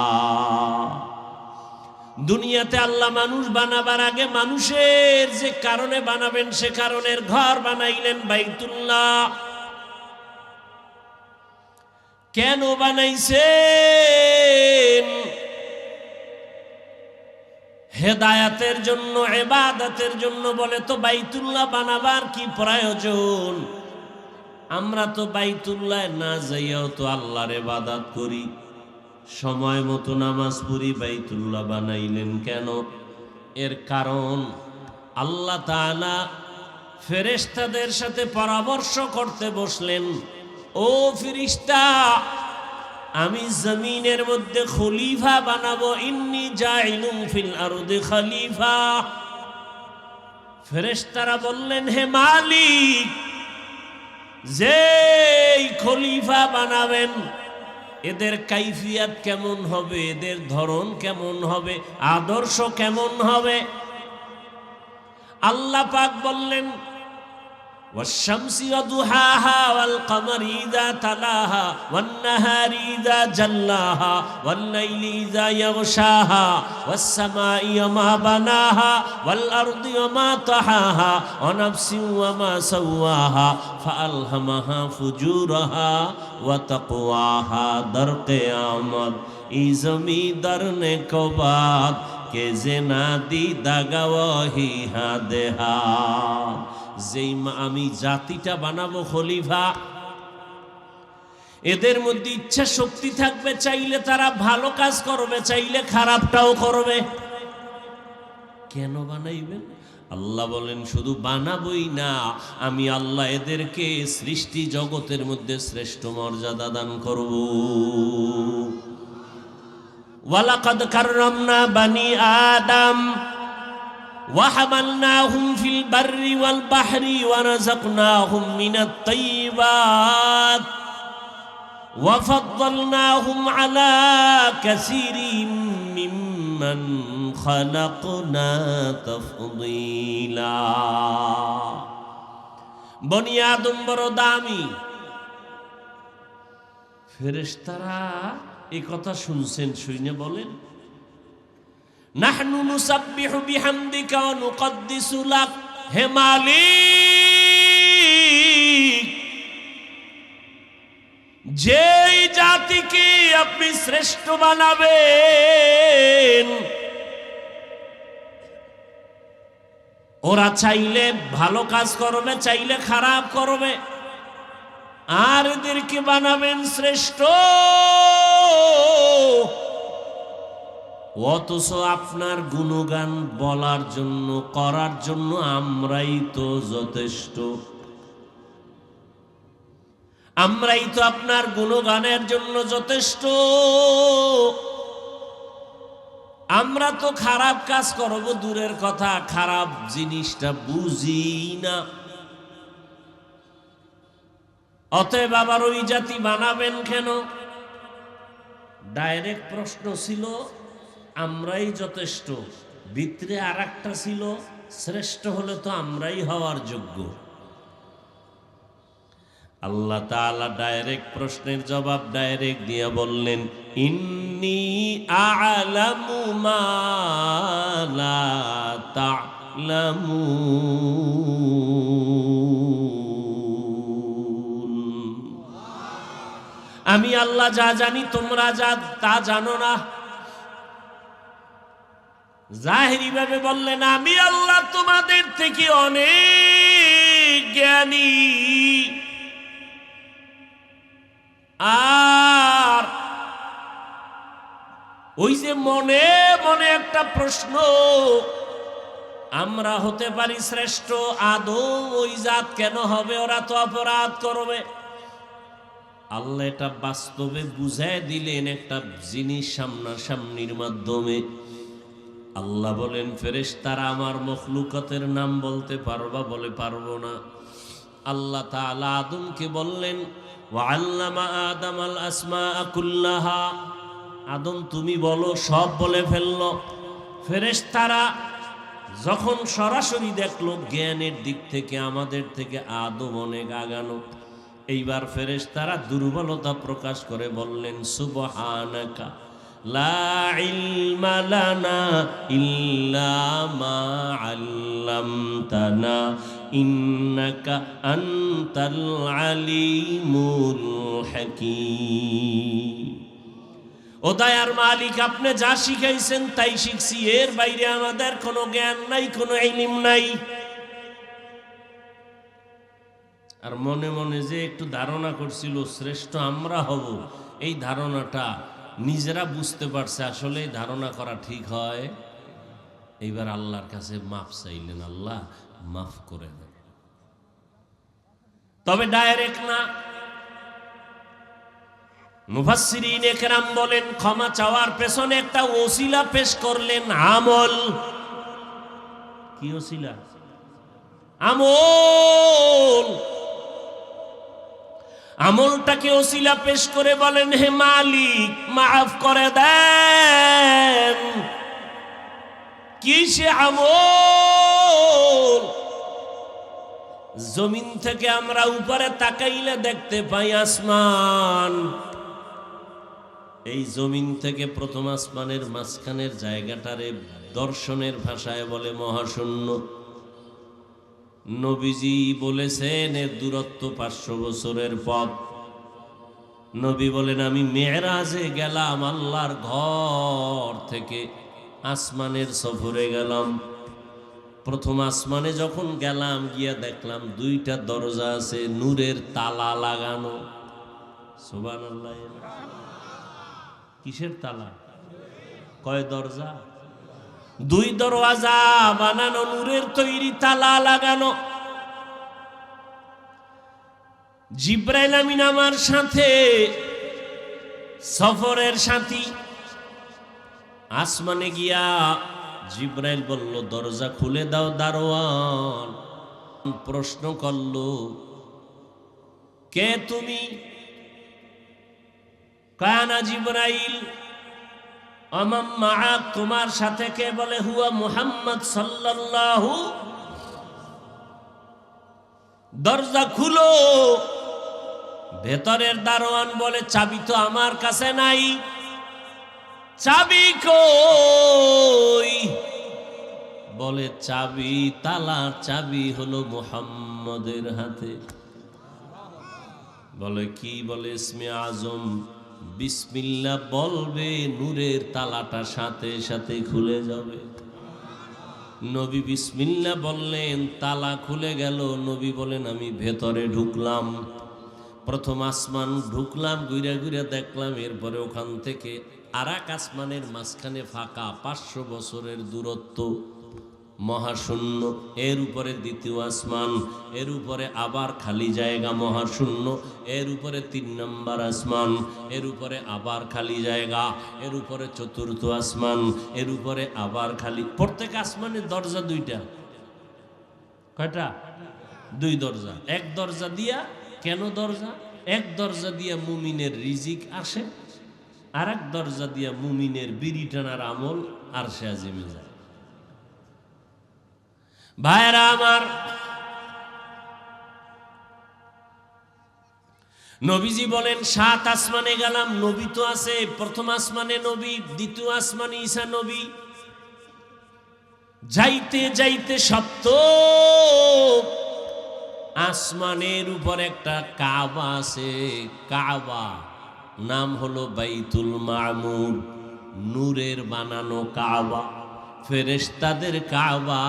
দুনিয়াতে আল্লাহ মানুষ বানাবার আগে মানুষের যে কারণে বানাবেন সে কারণের ঘর বানাইলেন বাইতুল্লাহ। কেন বানাইছেন? হেদায়াতের জন্য, ইবাদতের জন্য। বলে তো বাইতুল্লাহ বানাবার কি প্রয়োজন? আমরা তো বাইতুল্লাহ না যাইয়াও তো আল্লাহর ইবাদত করি, সময় মতো নামাজ পড়ি। বাইতুল্লাহ বানাইলেন কেন? এর কারণ আল্লাহ তাআলা ফেরেশতাদের সাথে পরামর্শ করতে বসলেন, ও ফেরেশতা, আমি জমিনের মধ্যে খলিফা বানাবো। ইন্নী জাইলুম ফিল আরদি খলিফা। ফেরেশতারা বললেন, হে মালিক, যেই খলিফা বানাবেন এদের কাইফিয়াত কেমন হবে, এদের ধরন কেমন হবে, আদর্শ কেমন হবে? আল্লাহ পাক বললেন, ওয়াশ-শামসি ওয়াদুহাহা ওয়াল কমারি ইযা তালাহা ওয়ান নাহারি ইযা জাল্লাহা ওয়াল লাইলি ইযা ইয়াগশাহা ওয়াস সামাই ওয়া বানাহা ওয়াল আরদি ওয়া তাহাহা ওয়া নাফসিন ওয়া সাওয়াহা ফাআলহামাহা ফুজুরাহা ওয়া তাকওয়াহা। দর কিয়ামত এই জমিদার নে কবাত কে জেনা দি দাগাওয়াহি হাদেহা। যেই আমি জাতিটা বানাবো খলিফা, এদের মধ্যে ইচ্ছা শক্তি থাকবে, চাইলে তারা ভালো কাজ করবে, চাইলে খারাপটাও করবে। কেন বানাইবেন? আল্লাহ বলেন, শুধু বানাবই না, আমি আল্লাহ এদেরকে সৃষ্টি জগতের মধ্যে শ্রেষ্ঠ মর্যাদা দান করব। ওয়ালাকাদ কাররামনা বানি আদম وحملناهم في البر والبحر ورزقناهم من الطيبات وفضلناهم على كثير ممن خلقنا تفضيلا। বনি আদম বড় দামি। ফেরেশতারা এই কথা শুনছেন, শুনে বলেন, নাহনু নুসাব্বিহু বিহামদিকা ওয়া নুকদ্দিসু লাক। হে মালিক, যেই জাতিকে আপনি শ্রেষ্ঠ বানাবেন ওরা চাইলে ভালো কাজ করবে, চাইলে খারাপ করবে। আর এদেরকে বানাবেন শ্রেষ্ঠ, অথচ আপনার গুণগান বলার জন্য, করার জন্য আমরাই তো যথেষ্ট। আমরাই তো আপনার গুণগানের জন্য যথেষ্ট। আমরা তো খারাপ কাজ করব দূরের কথা, খারাপ জিনিসটা বুঝি না। অতএব আবার ওই জাতি বানাবেন কেন? ডাইরেক্ট প্রশ্ন ছিল আমরাই যথেষ্ট, ভিতরে আর একটা ছিল শ্রেষ্ঠ হলে তো আমরাই হওয়ার যোগ্য। আল্লাহ তাআলা ডাইরেক্ট প্রশ্নের জবাব ডাইরেক্ট দিয়ে বললেন, ইন্নী আ'লামু মা লা তা'লামুন। আমি আল্লাহ যা জানি তোমরা যা তা জানো না। জাহিরি ভাবে বললেন, আমি আল্লাহ তোমাদের থেকে অনেক জ্ঞানী। আর ওই যে মনে মনে একটা প্রশ্ন, আমরা হতে পারি শ্রেষ্ঠ, আদৌ ওই জাত কেন হবে? ওরা তো অপরাধ করবে। আল্লাহ এটা বাস্তবে বুঝায় দিলেন একটা জিনিস সামনাসামনির মাধ্যমে। আল্লাহ বলেন, ফেরেশতারা আমার মখলুকাতের নাম বলতে পারবা? বলে পারবো না। আল্লাহ তাআলা আদমকে বললেন, ওয়াল্লামা আদামাল আসমাআ কুল্লাহা, আদম তুমি বলো, সব বলে ফেললো। ফেরেশতারা যখন সরাসরি দেখলো জ্ঞানের দিক থেকে আমাদের থেকে আদম অনেক আগানো, এইবার ফেরেশতারা দুর্বলতা প্রকাশ করে বললেন, সুবহানাকা লা ইলমা লানা ইল্লা মা আল্লামতানা ইন্নাকা আনতাল আলিমুল হাকীম। ও দয়ার মালিক, আপনি যা শিখাইছেন তাই শিখছি, এর বাইরে আমাদের কোনো জ্ঞান নাই, কোনো ইলম নাই। আর মনে মনে যে একটু ধারণা করছিল শ্রেষ্ঠ আমরা হব, এই ধারণাটা নিজেরা বুঝতে পারছে আসলে এই ধারণা করা ঠিক হয়। এইবার আল্লাহর কাছে মাফ চাইলেন, আল্লাহ মাফ করে দেন। তবে ডাইরেক্ট না। মুফাসসিরিনে কেরাম বলেন, ক্ষমা চাওয়ার পেছনে একটা ওসিলা পেশ করলেন, আমল। কি ওসিলা? আমল। আমলটাকে ওসিলা পেশ করে বলেন, হে মালিক মাফ করে দেন। কি সে আমল? জমিন থেকে আমরা উপরে তাকাইলে দেখতে পাই আসমান। এই জমিন থেকে প্রথম আসমানের মাঝখানের জায়গাটারে দর্শনের ভাষায় বলে মহাশূন্য। নবীজি বলেছেন এর দূরত্ব 500 বছরের পথ। নবী বলেন, আমি মেরাজে গেলাম, আল্লাহর ঘর থেকে আসমানের সফরে গেলাম। প্রথম আসমানে যখন গেলাম, গিয়া দেখলাম 2টা দরজা আছে, নূরের তালা লাগানো। সুবহানাল্লাহ। কিসের তালা? কয় দরজা? 2 দরওয়াজা বানানো, নূরের তৈরি তালা লাগানো। জিব্রাইল আমিন আমার সাথে, সফরের সাথী। আসমানে গিয়া জিব্রাইল বলল, দরজা খুলে দাও দারোয়ান। প্রশ্ন করল, কে তুমি? কানা জিব্রাইল। আমাম মাআক, তোমার সাথে কে? বলে হুয়া মুহাম্মদ সাল্লাল্লাহু। দরজা খুলো। ভেতরের দারোয়ান বলে, চাবি তো আমার কাছে নাই। চাবি কই? বলে, চাবি, তালার চাবি হলো মুহাম্মদের হাতে। বলে কি? বলে ইসমে আজম বিসমিল্লাহ বলবে, নূরের তালাটা সাথে সাথে খুলে যাবে। নবী বিসমিল্লাহ বললেন, তালা খুলে গেল। নবী বলেন, আমি ভেতরে ঢুকলাম। প্রথম আসমান ঢুকলাম, ঘুরে ঘুরে দেখলাম, এরপরে ওখান থেকে আর এক আসমানের মাঝখানে ফাঁকা, 500 বছরের দূরত্ব, মহাশূন্য। এর উপরে দ্বিতীয় আসমান, এর উপরে আবার খালি জায়গা, মহাশূন্য। এর উপরে 3 নম্বর আসমান, এর উপরে আবার খালি জায়গা। এর উপরে চতুর্থ আসমান, এর উপরে আবার খালি। প্রত্যেক আসমানের দরজা 2টা। কয়টা? 2 দরজা। এক দরজা দিয়া, কেন দরজা? এক দরজা দিয়া মুমিনের রিজিক আসে, আর এক দরজা দিয়া মুমিনের বিড়ি টানার আমল আরশে আজিমে যায়। ভাইরা আমার, নবীজি বলেন 7 আসমানে গেলাম, নবী তো আছে। প্রথম আসমানে নবী, দ্বিতীয় আসমানে ঈসা নবী। যাইতে যাইতে সপ্ত আসমানের উপর একটা কাবা আছে। কাবা নাম হলো বাইতুল মামুর, নূরের বানানো কাবা, ফেরেশতাদের কাবা।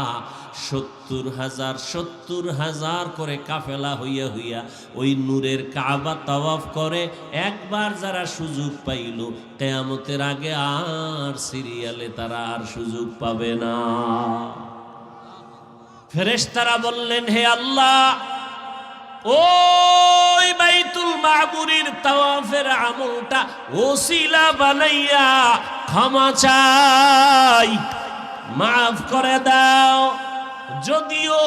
70,000 করে কাফেলা হইয়া হইয়া ওই নূরের কাবা তাওয়াফ করে। একবার যারা সুযোগ পাইল, কিয়ামতের আগে আর সিরিয়ালে তারা আর সুযোগ পাবে না। ফেরেশতারা বললেন, হে আল্লাহ, ওই বাইতুল মামুরের তাওয়াফের আমলটা ওসিলা বানাইয়া ক্ষমা চাই, মাফ করে দাও। যদিও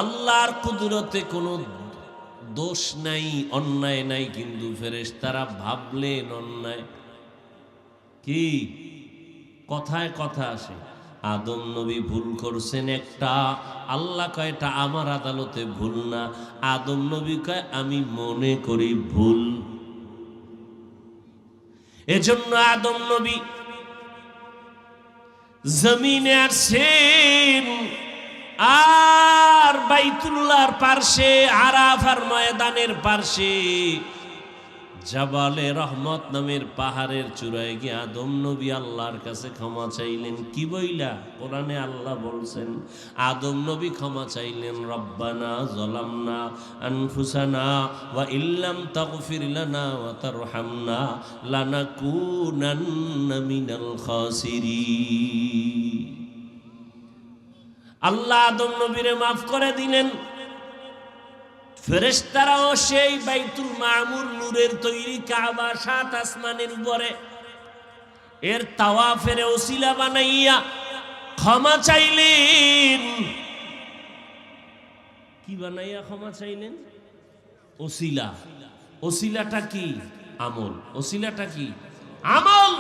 আল্লাহর কুদরতে কোনো দোষ নাই, অন্যায় নাই, কিন্তু ফেরেশতারা ভাবলেন অন্যায় কি? কথায় কথা আসে, আদম নবী ভুল করছেন একটা, আল্লাহ কয় এটা আমার আদালতে ভুল না। আদম নবী কয় আমি মনে করি ভুল। এজন্য আদম নবী জমিনে আসেন, আর বাইতুল্লাহর পার্শ্বে, আরাফার ময়দানের পার্শ্বে জাবালে রহমত নামের পাহাড়ের চূড়ায় গিয়ে আদম নবী আল্লাহর কাছে ক্ষমা চাইলেন। কি বইলা? কোরআনে আল্লাহ বলছেন, আদম নবী ক্ষমা চাইলেন, রব্বানা যালামনা আনফুসানা ওয়া ইল্লাম তাগফির লানা ওয়া তারহামনা লানাকুনান্না মিনাল খাসিরিন। আল্লাহ আদম নবীরে মাফ করে দিলেন। ফেরেশতারাও সেই বাইতুল মামুর, নূরের তৈরি কাবা, 7 আসমানের উপরে, এর তাওয়াফের ওসিলা বানাইয়া ক্ষমা চাইলেন। কি বানাইয়া ক্ষমা চাইলেন? ওসিলা। ওসিলাটা কি? আমল। ওসিলাটা কি? আমল।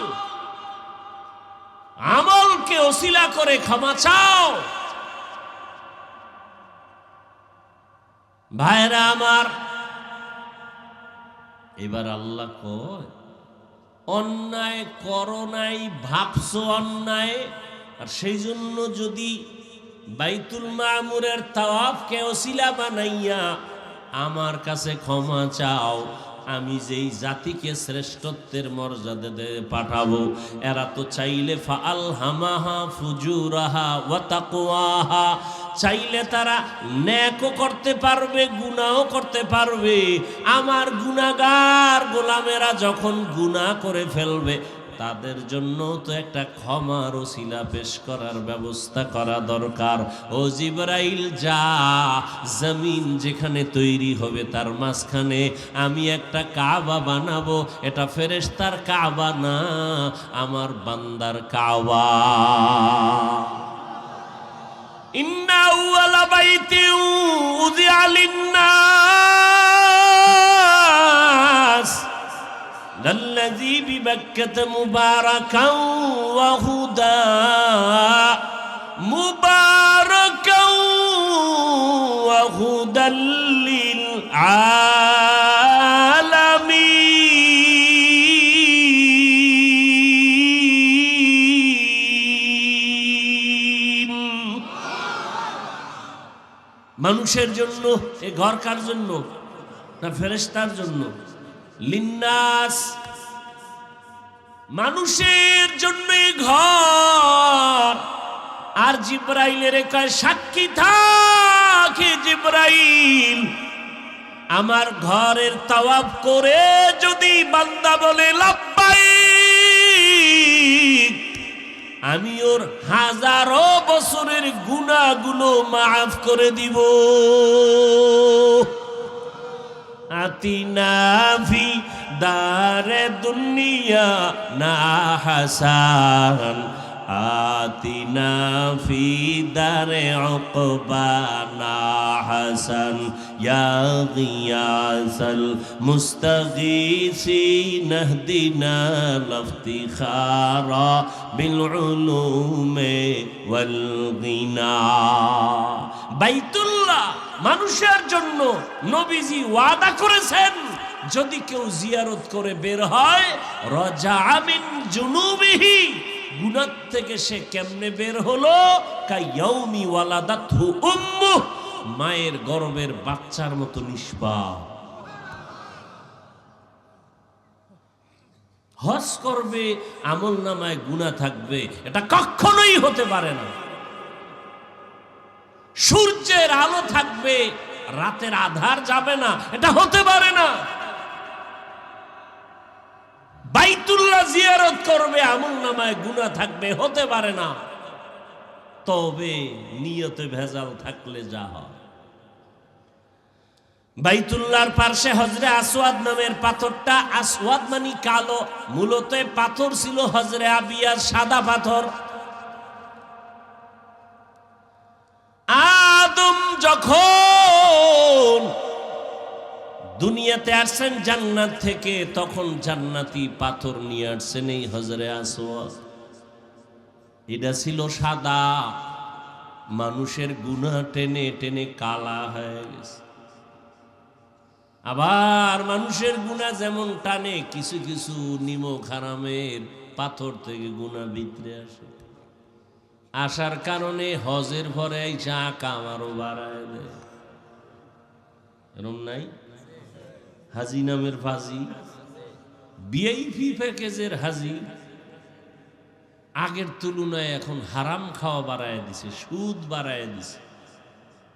আমলকে ওসিলা করে ক্ষমা চাও। ভাইরা আমার, এবার আল্লাহ কয়, অন্যায় করো নাই, ভাবছো অন্যায়, আর সেই জন্য যদি বাইতুল মামুরের তাওয়াফকে ওসিলা বানাইয়া আমার কাছে ক্ষমা চাও, আমি যেই জাতিকে শ্রেষ্ঠত্বের মর্যাদা দিয়ে পাঠাবো, এরা তো চাইলে ফাআলহামাহা ফুজুরাহা ওয়া তাকওয়াহা, চাইলে তারা নেকও করতে পারবে, গুনাহও করতে পারবে। আমার গুনাহগার গোলামেরা যখন গুনাহ করে ফেলবে, তাদের জন্য তো একটা ক্ষমার ওসিলা পেশ করার ব্যবস্থা করা দরকার। ও জিবরাইল, যা, জমিন যেখানে তৈরি হবে তার মাঝখানে আমি একটা কাবা বানাবো। এটা ফেরেশতার কাবা না, আমার বান্দার কাবা। ইন্না আউয়ালা বাইতিন উযিআ লিন-নাস লাল্লাযী বিবাক্কাতা মুবারাকান ওয়া হুদা, মুবারাকান ওয়া হুদাল লিল আলামিন। মানুষের জন্য এ ঘর কার জন্য? না ফেরেশতার জন্য? লিন্নাস, মানুষের জন্য ঘর। আর জিবরাইলের কয় সাক্ষী থাক, হে জিবরাইল, আমার ঘরের তাওয়াফ করে যদি বান্দা বলে লাব্বাইক, আমি ওর হাজারো বছরের গুনাহগুলো মাফ করে দিব। আতিনা ফি দারে দুনিয়া না হাসান, আতিনা ফি দারে উকবা না হাসান, ইয়া গিয়াসাল মুস্তাগীসিন ইহদিনা লিফতিখারা বিল উলুমে ওয়াল গিনা। বাইতুল্লাহ মানুষের জন্য নবীজি ওয়াদা করেছেন, যদি কেউ জিয়ারত করে বের হয় রাজা মিন জুনুবিহি, গুনাহ থেকে সে কেমনে বের হলো, কায়াউমি ওয়ালাদাতহু উম্মু, মায়ের গর্ভের বাচ্চার মতো নিষ্পাপ। হজ করবে আমল নামায় গুনাহ থাকবে, এটা কখনোই হতে পারে না। সূর্যের আলো থাকবে, রাতের আধার যাবে না, এটা হতে পারে না। বাইতুল্লাহ জিয়ারত করবে, আমল নামায় গুনাহ থাকবে, হতে পারে না। তবে নিয়তে ভেজাল থাকলে যা হয়। বাইতুল্লাহর পাশে হজরে আসওয়াদ নামের পাথরটা, আসওয়াদ মানে কালো, মূলত পাথর ছিল হজরে আবিয়ার সাদা পাথর। আদম যখন দুনিয়াতে আসছেন জান্নাত থেকে, তখন জান্নাতি পাথর নিয়ে আসছেন এই হজরে আসওয়াদ। এটা ছিল সাদা, মানুষের গুনাহ টেনে টেনে কালা হয়ে গেছে। আবার মানুষের গুনাহ যেমন টানে, কিছু কিছু নিমক হারামের পাথর থেকে গুনাহ ভিতরে আসে। আসার কারণে হজের পরে যা কামারও বাড়ায় দেয়। এরম নাই? হাজি নামের ফাজি, ভিআইপি প্যাকেজের হাজি, আগের তুলনায় এখন হারাম খাওয়া বাড়ায় দিছে, সুদ বাড়ায় দিছে,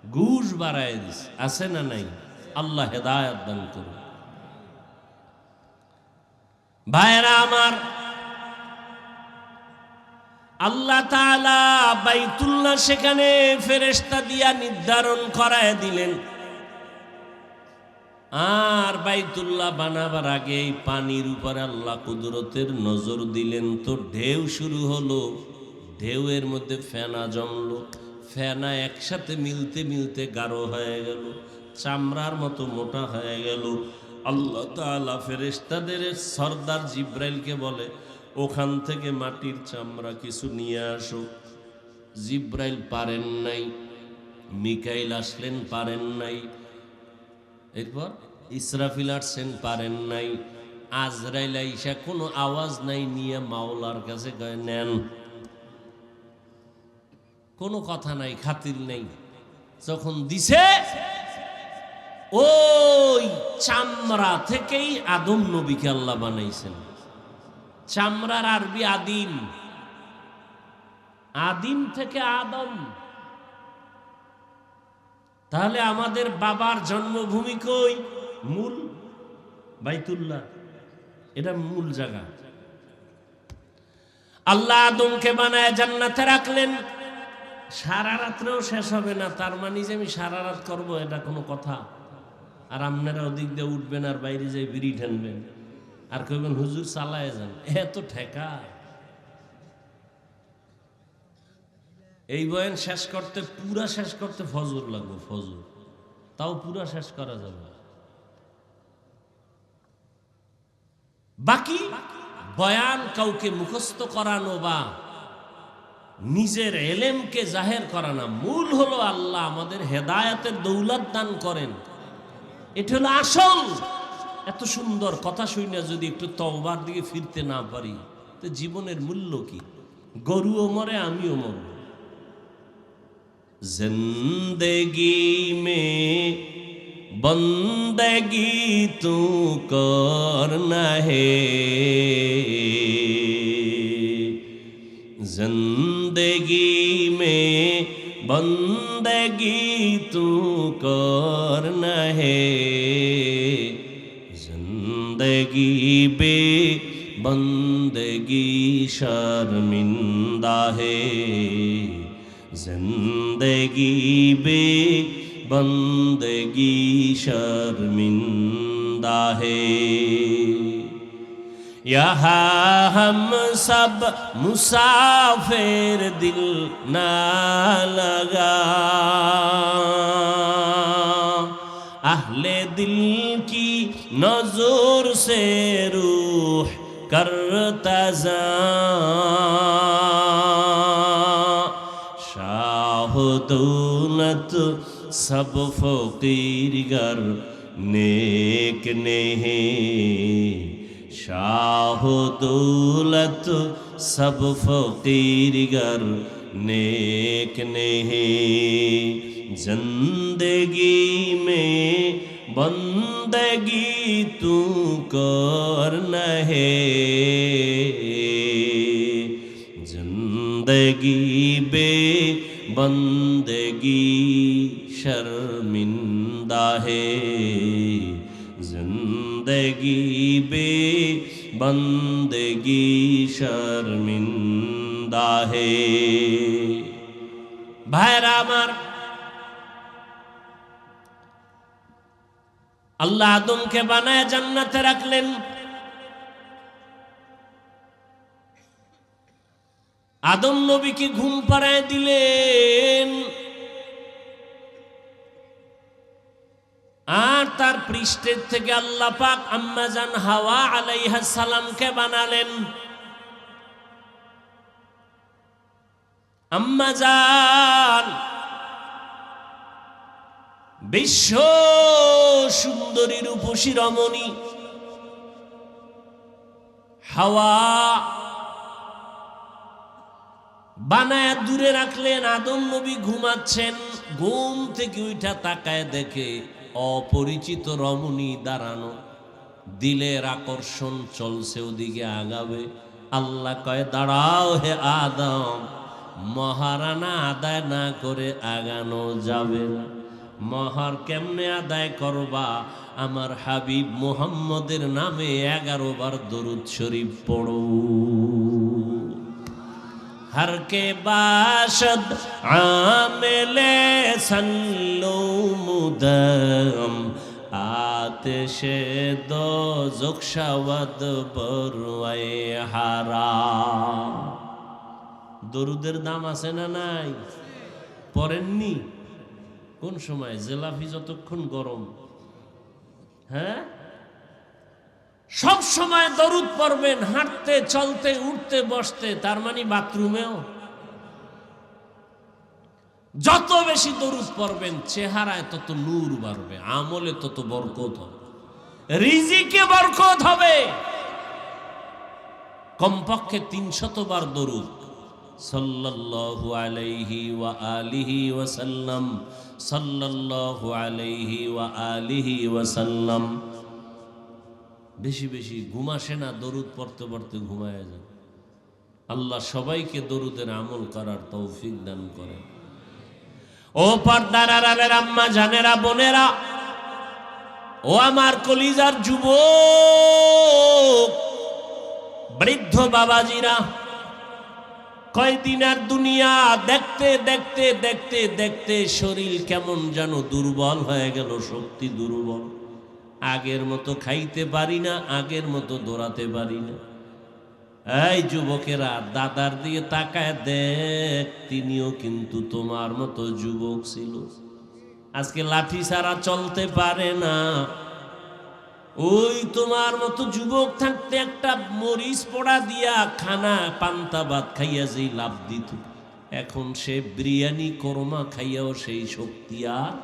ঘুষ বাড়ায় দিছে। আছে না নাই? আল্লাহ হেদায়েত দান করুন। ভাইরা আমার, আল্লাহ তাআলা বাইতুল্লাহ সেখানে ফেরেশতা দিয়া নির্ধারণ করায় দিলেন। আর বাইতুল্লাহ বানাবার আগে এই পানির উপরে আল্লাহ কুদরতের নজর দিলেন। তো ঢেউ শুরু হলো, ঢেউয়ের মধ্যে ফেনা জমলো, ফেনা একসাথে মিলতে মিলতে গাঢ় হয়ে গেল, চামড়ার মতো মোটা হয়ে গেল। আল্লাহ তাআলা ফেরেশতাদের সরদার জিব্রাইলকে বলে, ওখান থেকে মাটির চামড়া কিছু নিয়ে আসো। জিব্রাইল পারেন নাই, মিকাইল আসলেন পারেন নাই, এরপর ইসরাফিল আসছেন পারেন নাই, আজরাইল আইসা কোনো আওয়াজ নাই নিয়ে মাওলার কাছে কয় নেন। কোনো কথা নাই, খাতির নেই। যখন দিছে, ওই চামড়া থেকেই আদম নবীকে আল্লাহ বানাইছেন। চামড়ার আরবি আদিম, আদিম থেকে আদম। তাহলে আমাদের বাবার জন্মভূমি কই? মূল বাইতুল্লাহ, এটা মূল জায়গা। আল্লাহ আদমকে বানায় জান্নাতে রাখলেন। সারা রাত্রেও শেষ হবে না, তার মানে যে আমি সারা রাত করবো এটা কোনো কথা? আর আপনারা ওদিক দিয়ে উঠবেন আর বাইরে যাই বিড়ি ঠানবেন আর কইবেন হুজুর চালায় যান, এত ঠেকা। এই বয়ান শেষ করতে, পুরা শেষ করতে ফজর লাগবে, ফজর, তাও পুরা শেষ করা যাবে। বাকি বয়ান কাউকে মুখস্থ করানো বা নিজের এলেমকে জাহের করানো, মূল হলো আল্লাহ আমাদের হেদায়েতের দৌলত দান করেন, এটা হলো আসল। এত সুন্দর কথা শুনে যদি একটু তওবার দিকে ফিরতে না পারি, তো জীবনের মূল্য কি? গরুও মরে, আমিও মরব। জিন্দেগি মে বন্দেগি তু করনা হে, जिंदगी में बंदगी तू करना है। जिंदगी बे बंदगी शर्मिंदा है, जिंदगी बे बंदगी शर्मिंदा है। यहाँ हम सब मुसाफिर दिल ना लगा, अहले दिल की नजर से रूह करता जा, शाह दौलत सब फकीर गर नेक नहीं, शाह दौलत सब फकीर गर नेक नहीं, जिंदगी में बंदगी तू करना है, जिंदगी बे बंदगी शर्मिंदा है, जिंदगी बे बंदगी शर्मिंदा है। भाईरा आमार, আল্লাহ আদমকে বানায় জান্নাতে রাখলেন। আদম নবীকে ঘুম পাড়ায় দিলেন, আর তার পৃষ্ঠের থেকে আল্লাহ পাক আম্মা জান হাওয়া আলাইহিস সালামকে বানালেন। আম্মা জান বিশ্ব সুন্দরী রূপসী রমণী হাওয়া বানায় দূরে রাখলেন। আদম নবী ঘুমাচ্ছেন, ঘুম থেকে উঠা তাকায় দেখে অপরিচিত রমণী দাঁড়ানো, দিলের আকর্ষণ চলছে ওদিকে আগাবে। আল্লাহ কয়, দাঁড়াও হে আদম, মহারানা আদায় না করে আগানো যাবে না। মহর কেমনে আদায় করবা? আমার হাবিব মুহাম্মদের নামে 11 বার দরুদ শরীফ পড়ো। हर के बाशद आमिले सल्लो मुदम आतिशे दो जुक्षवद बरवाए हारा। দরুদের দাম আছে না নাই? পড়েননি? কোন সময়? জেলাফি যতক্ষণ গরম, হ্যাঁ সব সময় দরুদ পড়বেন, হাঁটতে চলতে উঠতে বসতে, তার মানে বাথরুমেও। যত বেশি দরুদ পড়বেন চেহারায় তত নূর বাড়বে, আমলে তত বরকত হবে, রিজিকে বরকত হবে। কমপক্ষে 300 বার দরুদ সাল্লাল্লাহু আলাইহি ওয়া আলিহি ওয়া সাল্লাম, সাল্লাল্লাহু আলাইহি ওয়া আলিহি ওয়া সাল্লাম। বেশি বেশি ঘুম আসে না, দরুদ পড়তে পড়তে ঘুমায় যায়। আল্লাহ সবাইকে দরুদের আমল করার তৌফিক দান করেন। ও পর্দার আড়ালের আম্মা জানেরা, বোনেরা, ও আমার কলিজার যুবক বৃদ্ধ বাবাজিরা, কয়দিন আর দুনিয়া দেখতে দেখতে দেখতে দেখতে শরীর কেমন যেন দুর্বল হয়ে গেল, শক্তি দুর্বল। আগের মতো খাইতে পারি না, আগের মতো দৌড়াতে পারি না। এই যুবকেরা, দাদার দিকে তাকায় দেখ, তিনিও কিন্তু তোমার মতো যুবক ছিল। আজকে লাঠি ছাড়া চলতে পারে না। ওই তোমার মতো যুবক থাকতে একটা মরিচ পোড়া দিয়া খানা পান্তা ভাত খাইয়া যেই লাভ দিত, এখন সে বিরিয়ানি কোরমা খাইয়াও সেই শক্তি আর।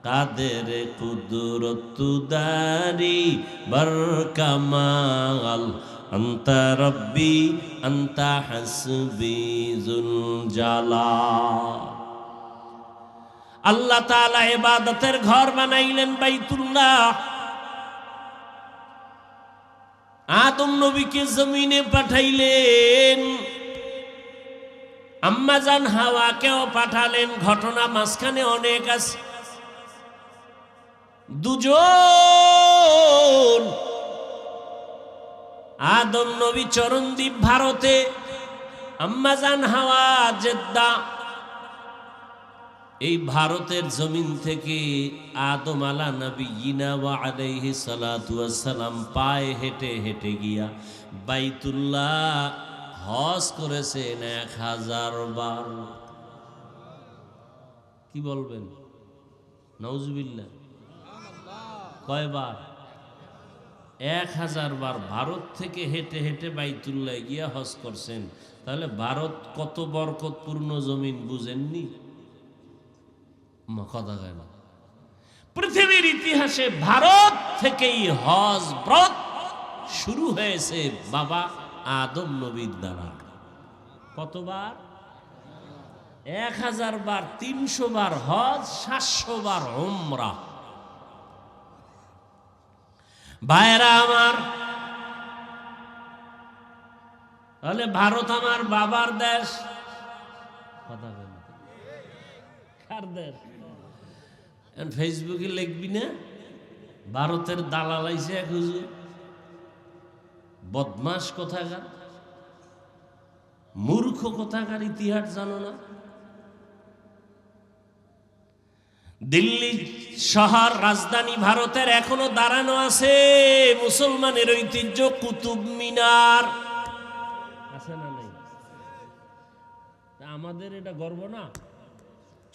কাদের কুদরত দারি বরকামাল, আনতা রব্বি আনতা হাসবি যুল জালাল। আল্লাহ তাআলা ইবাদতের ঘর বানাইলেন বাইতুল্লাহ। আদম নবীকে জমিনে পাঠাইলেন, আম্মা জান হাওয়াকেও পাঠালেন। ঘটনা মাঝখানে অনেক আছে। দুজন আদম নবী চরণদ্বীপ ভারতে, আম্মাজান হাওয়া জেদ্দা। এই ভারতের জমিন থেকে আদম আলা নবিয়িনা ওয়া আলাইহি সালাতু ওয়াস সালাম পায়ে হেঁটে হেঁটে গিয়া বাইতুল্লাহ হজ করেছেন 1000 বার। কি বলবেন? নাউজুবিল্লাহ। কয়বার? 1000 বার ভারত থেকে হেঁটে হেঁটে বাইতুল্লাহ গিয়া হজ করছেন। তাহলে ভারত কত বরকতপূর্ণ জমিন বুঝেননি? কথা কয় না। পৃথিবীর ইতিহাসে ভারত থেকেই হজ ব্রত শুরু হয়েছে বাবা আদম নবীর দ্বারা। কতবার? 1000 বার, 300 বার হজ, 700 বার উমরা। ভাইরা আমার, তাহলে ভারত আমার বাবার দেশ। কথা বলেন, কার দেশ? ফেসবুকে লিখবি না ভারতের দালাল আইছে এক হুজুর, বদমাস কোথাকার, মূর্খ কোথাকার, ইতিহাস জানো না? দিল্লি শহর রাজধানী ভারতের এখনো দাঁড়ানো আছে মুসলমানের ঐতিহ্য কুতুব মিনার। আছে না নাই? আমাদের এটা গর্ব না?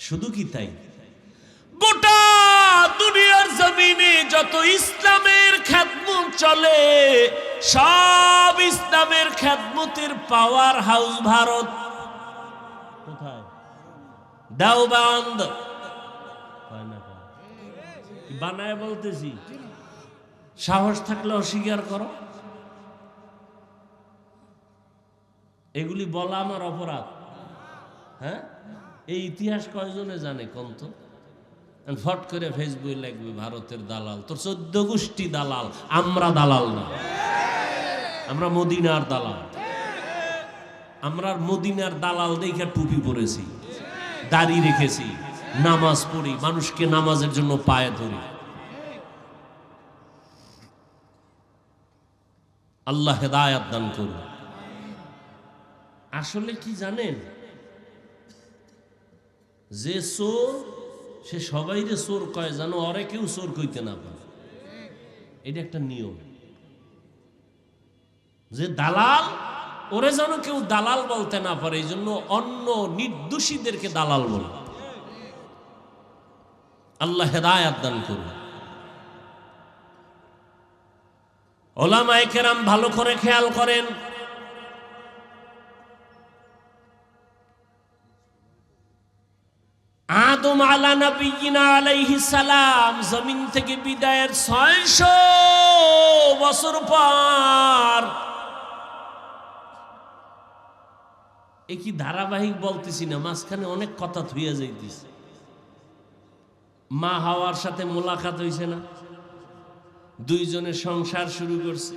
শুধু কি তাই, গোটা দুনিয়ার জমিনে যত ইসলামের খেদমত চলে সব ইসলামের খেদমতের পাওয়ার হাউস ভারত। কোথায়? দেওবন্দ। বানায় বলতেছি, সাহস থাকলে অস্বীকার করো। এগুলি বলা আমার অপরাধ? হ্যাঁ, এই ইতিহাস কয়জনে জানে কোন তো? ফট করে ফেসবুকে লাগবে ভারতের দালাল। তোর 14 গোষ্ঠী দালাল, আমরা দালাল না, আমরা মদিনার দালাল। আমরা মদিনার দালাল দেখে টুপি পরেছি, দাড়ি রেখেছি, নামাজ পড়ি, মানুষকে নামাজের জন্য পায়ে ধরি। আল্লাহ হেদায়াত দান করুন। আসলে কি জানেন, যে চোর সে সবাই যে চোর কয় জানো, ওরে কেউ চোর কইতে না পারে। এটা একটা নিয়ম। যে দালাল, ওরে যেন কেউ দালাল বলতে না পারে, এই জন্য অন্য নির্দোষীদেরকে দালাল বলে। আল্লাহ হেদায়াত দান করুন। ওলামায়ে কেরাম ভালো করে খেয়াল করেন, আদম আলা নবিয়িনা আলাইহিস সালাম জমিন থেকে বিদায়ের 600 বছর পর, এ কি ধারাবাহিক বলতেছি না, মাঝখানে অনেক কথা থুইয়া যাইতেছে। মা হাওয়ার সাথে মোলাকাত হইছে না, দুইজনে সংসার শুরু করছে।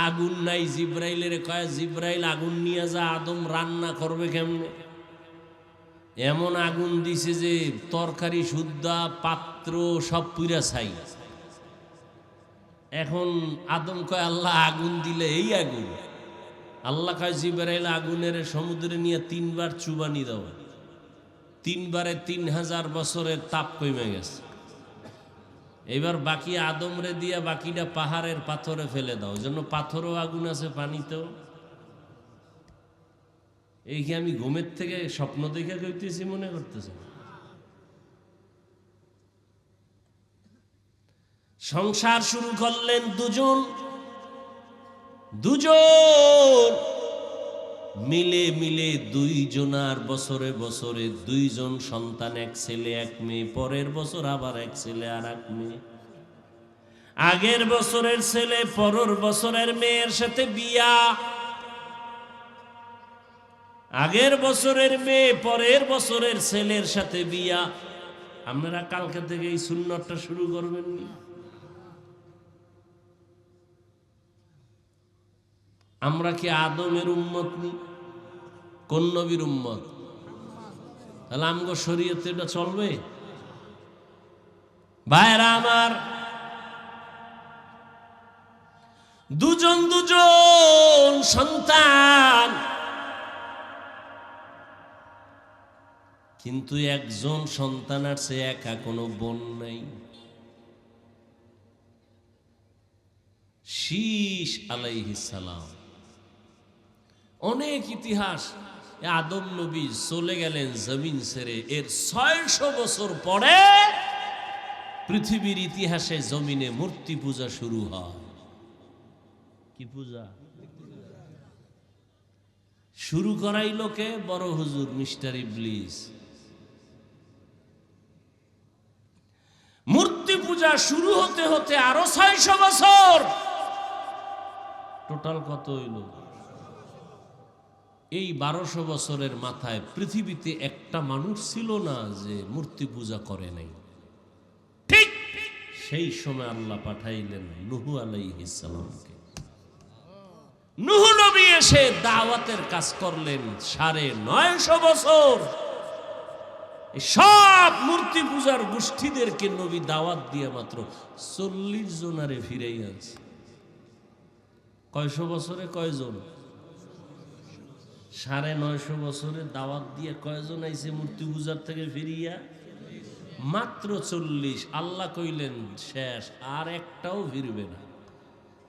আগুন নাই, জিব্রাইলের কয় জিব্রাইল আগুন নিয়ে যা, আদম রান্না করবে কেমনে? এমন আগুন দিছে যে তরকারি সুদ্ধা, পাত্র সব পুরা ছাই। এখন আদম কয় আল্লাহ আগুন দিলে এই আগুন। আল্লাহ কয় জিব্রাইল আগুনের সমুদ্রে নিয়ে 3 বার চুবানি দাও, 3 বারে 3000 বছরের তাপ কমে গেছে। এবার বাকি আদমরে দিয়া বাকিটা পাহাড়ের পাথরে ফেলে দাও, জন্য পাথরও আগুন আছে, পানিতেও। এই কি আমি ঘুমের থেকে স্বপ্ন দেখে কইতেছি মনে করতেছি? সংসার শুরু করলেন দুজন মিলে মিলে, দুইজনার বছরে বছরে 2 জন সন্তান, 1 ছেলে 1 মেয়ে। পরের বছর আবার 1 ছেলে আর 1 মেয়ে। আগের বছরের ছেলে পরের বছরের মেয়ের সাথে বিয়া, আগের বছরের মেয়ে পরের বছরের ছেলের সাথে বিয়া। আপনারা কালকে থেকে এই সুন্নতটা শুরু করবেন নি? আমরা কি আদমের উম্মত নি? কোন নবীর উম্মত? তাহলে আমগো শরীয়তে এটা চলবে? ভাইরা আমার, দুজন সন্তান, কিন্তু একজন সন্তান আর সে একা, কোনো বোন নাই। শীশ আলাইহিস সালাম, অনেক ইতিহাস। আদম নবী চলে গেলেন জমিন ছেড়ে, এর 600 বছর পরে পৃথিবীর ইতিহাসে জমিনে মূর্তি পূজা শুরু হয়। কি পূজা শুরু করাইল কে? বড় হুজুর মিস্টার ইবলিস। মূর্তি পূজা শুরু হতে হতে আরো 600 বছর, টোটাল কত হইল? এই 1200 বছরের মাথায় পৃথিবীতে একটা মানুষ ছিল না যে মূর্তি পূজা করে নাই। ঠিক সেই সময় আল্লাহ পাঠাইলেন নূহ আলাইহিস সালামকে। নূহ নবী এসে দাওয়াতের কাজ করলেন 950 বছর। সব মূর্তি পূজার গোষ্ঠীদেরকে নবী দাওয়াত দিয়ে মাত্র 40 জনারে ফিরাই আনছে। কয়শো বছরে কয়জন? 950 বছরে দাওয়াত দিয়ে কয়জন আইছে মূর্তি পূজার থেকে ফিরিয়া? মাত্র 40। আল্লাহ কইলেন শেষ, আর একটাও ফিরবে না।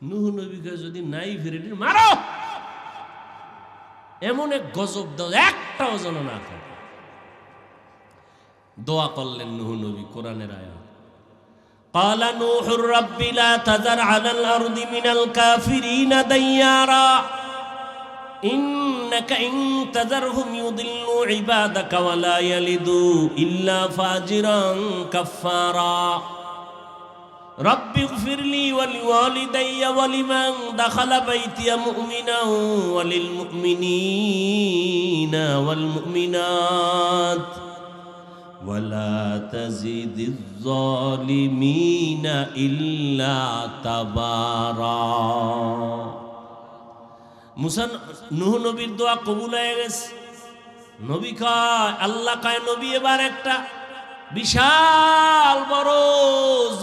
নূহ নবীকে যদি নাই ফিরে মারো, এমন এক গজব দাও, একটাও যেন না থাকে। দোয়া করলেন নূহ নবী, কোরআনের আয়াত, قال نوح رب لا تذر على الأرض من الكافرين ديارا إنك إن تذرهم يضلوا عبادك ولا يلدوا إلا فاجرا كفارا رب اغفر لي ولوالدي ولمن دخل بيتي مؤمنا وللمؤمنين والمؤمنات ولا تزد الظالمين إلا تبارا। মুসা নূহ নবীর দোয়া কবুল হয়ে গেছে। নবী কয়, আল্লাহ কয় নবী এবার একটা বিশাল বড়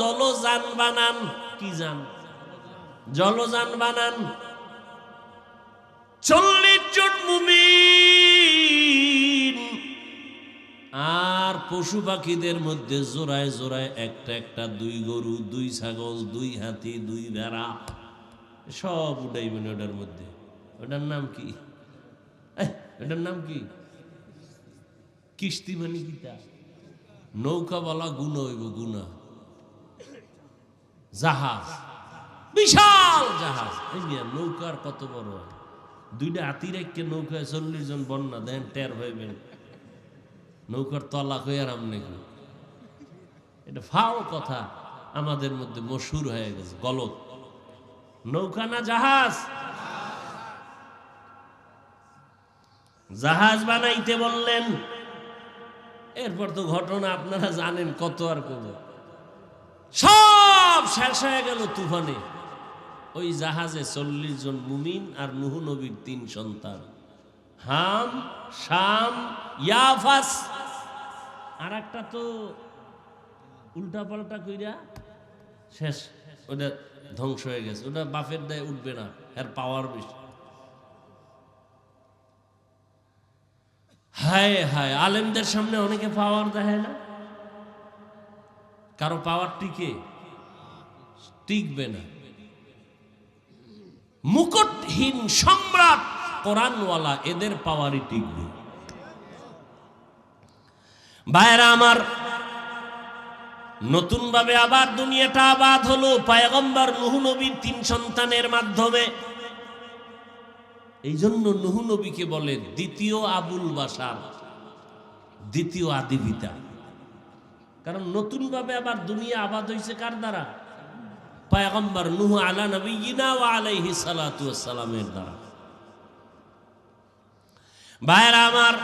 জলযান বানান। কি যান? জলযান বানান। 40 জন মুমিন আর পশু পাখিদের মধ্যে জোড়ায় জোড়ায় একটা একটা, 2 গরু, 2 ছাগল, 2 হাতি, 2 ভেড়া, সব উঠাইবেন ওটার মধ্যে। ওটার নাম কি? ওটার নাম কি? কিস্তি মানে কি? তা নৌকা বলা গুণা হইব, গুণা। জাহাজ, বিশাল জাহাজ। নৌকার কত বড়? 2টা হাতি রেখে নৌকায় 40 জন বন্যা দেন, টের হইবেন নৌকার তলা কইয়ার আমনে। এটা ফাও কথা আমাদের মধ্যে মশহুর হয়ে গেছে, গলত। নৌকা না জাহাজ? জাহাজ বানাইতে বললেন। এরপর তো ঘটনা আপনারা জানেন, কত আর কত। সব শেষ হয়ে গেল তুফানে। ওই জাহাজে 40 জন মুমিন আর নূহ নবীর 3 সন্তান, হাম, শাম, ইয়াফাস। আর একটা তো উল্টা পাল্টা কইরা শেষ, ওটা ধ্বংস হয়ে গেছে। ওটা বাফের দায়ে উঠবে না, এর পাওয়ার বেশি। হায় হায়, আলেমদের সামনে অনেকে পাওয়ার দেয় না। কারো পাওয়ার টিকবে না। মুকুটহীন সম্রাট কোরআনওয়ালা, এদের পাওয়ারই টিকবে। ভাইরা আমার, নতুন ভাবে আবার দুনিয়াটা আবাদ হলো পয়গম্বর নূহ নবীর 3 সন্তানের মাধ্যমে। এই জন্য নূহ নবীকে বলে দ্বিতীয় আবুল বাশার, দ্বিতীয় আদি পিতা। কারণ নতুন ভাবে আবার দুনিয়া আবাদ হয়েছে কার দ্বারা? পয়গম্বর নূহ আলা নবিয়িনা ওয়া আলাইহিস সালাতু ওয়াস সালামের দ্বারা। ভাইরা আমার,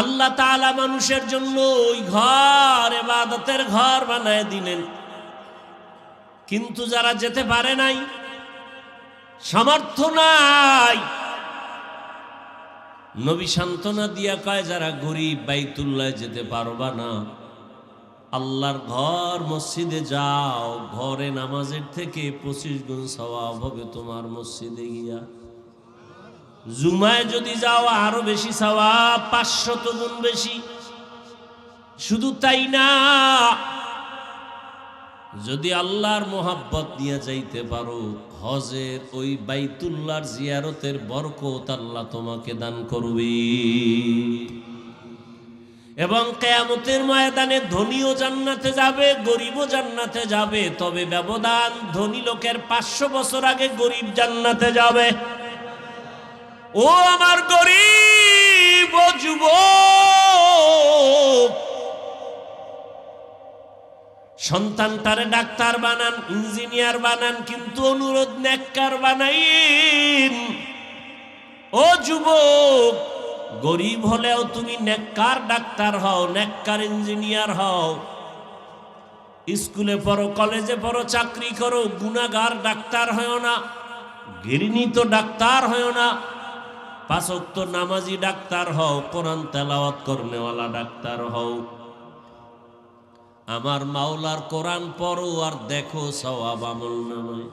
আল্লাহ তাআলা মানুষের জন্য ওই ঘর ইবাদতের ঘর বানায় দিলেন। কিন্তু যারা যেতে পারে নাই, সামর্থ্য নাই, নবী সান্ত্বনা দিয়া কয়, যারা গরিব বাইতুল্লাহ যেতে পারবা না, আল্লাহর ঘর মসজিদে যাও, ঘরে নামাজের থেকে 25 গুণ সওয়াব হবে তোমার মসজিদে গিয়া। জুমায় যদি যাও আরো বেশি সওয়াব, 500 গুণ বেশি। শুধু তাই না, যদি আল্লাহর মোহাব্বত নিয়ে যাইতে পারো, হজের ওই বাইতুল্লাহর জিয়ারতের বরকত আল্লাহ তোমাকে দান করবে। এবং কিয়ামতের ময়দানে ধনীও জান্নাতে যাবে, গরিবও জান্নাতে যাবে। তবে ব্যবধান, ধনী লোকের 500 বছর আগে গরিব জান্নাতে যাবে। ও আমার গরিব ও যুবক, সন্তানটারে ডাক্তার বানান, ইঞ্জিনিয়ার বানান, কিন্তু অনুরোধ নেককার বানাইন। ও যুবক, গরিব হলেও তুমি নেককার ডাক্তার হও, নেককার ইঞ্জিনিয়ার হও। স্কুলে পড়ো, কলেজে পড়ো, চাকরি করো, গুনাহগার ডাক্তার হও না, ঘৃণিত ডাক্তার হও না। 5 ওয়াক্ত নামাজি ডাক্তার হও, কোরআন তেলাওয়াত করনেওয়ালা ডাক্তার হও। আমার মাওলার কোরআন পড়ো আর দেখো সওয়াব আমল নামায়।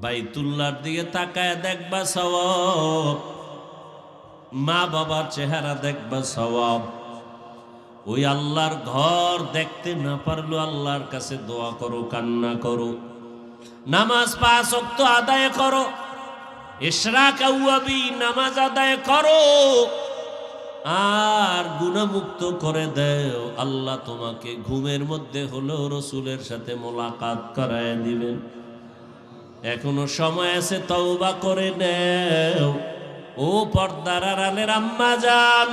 বাইতুল্লাহর দিকে তাকায় দেখবা সওয়াব, মা বাবার চেহারা দেখবা সওয়াব। ওই আল্লাহর ঘর দেখতে না পারলো আল্লাহর কাছে দোয়া করো, কান্না করো, নামাজ 5 ওয়াক্ত আদায় করো, ইশরাক আউয়াবি নামাজ আদায় করো, আর গুনাহমুক্ত করে দেও। আল্লাহ তোমাকে ঘুমের মধ্যে হলেও রসুলের সাথে মোলাকাত করায় দিবেন। এখনো সময় আছে, তওবা করে নেও। ও পর্দার আড়ালের আম্মা জান,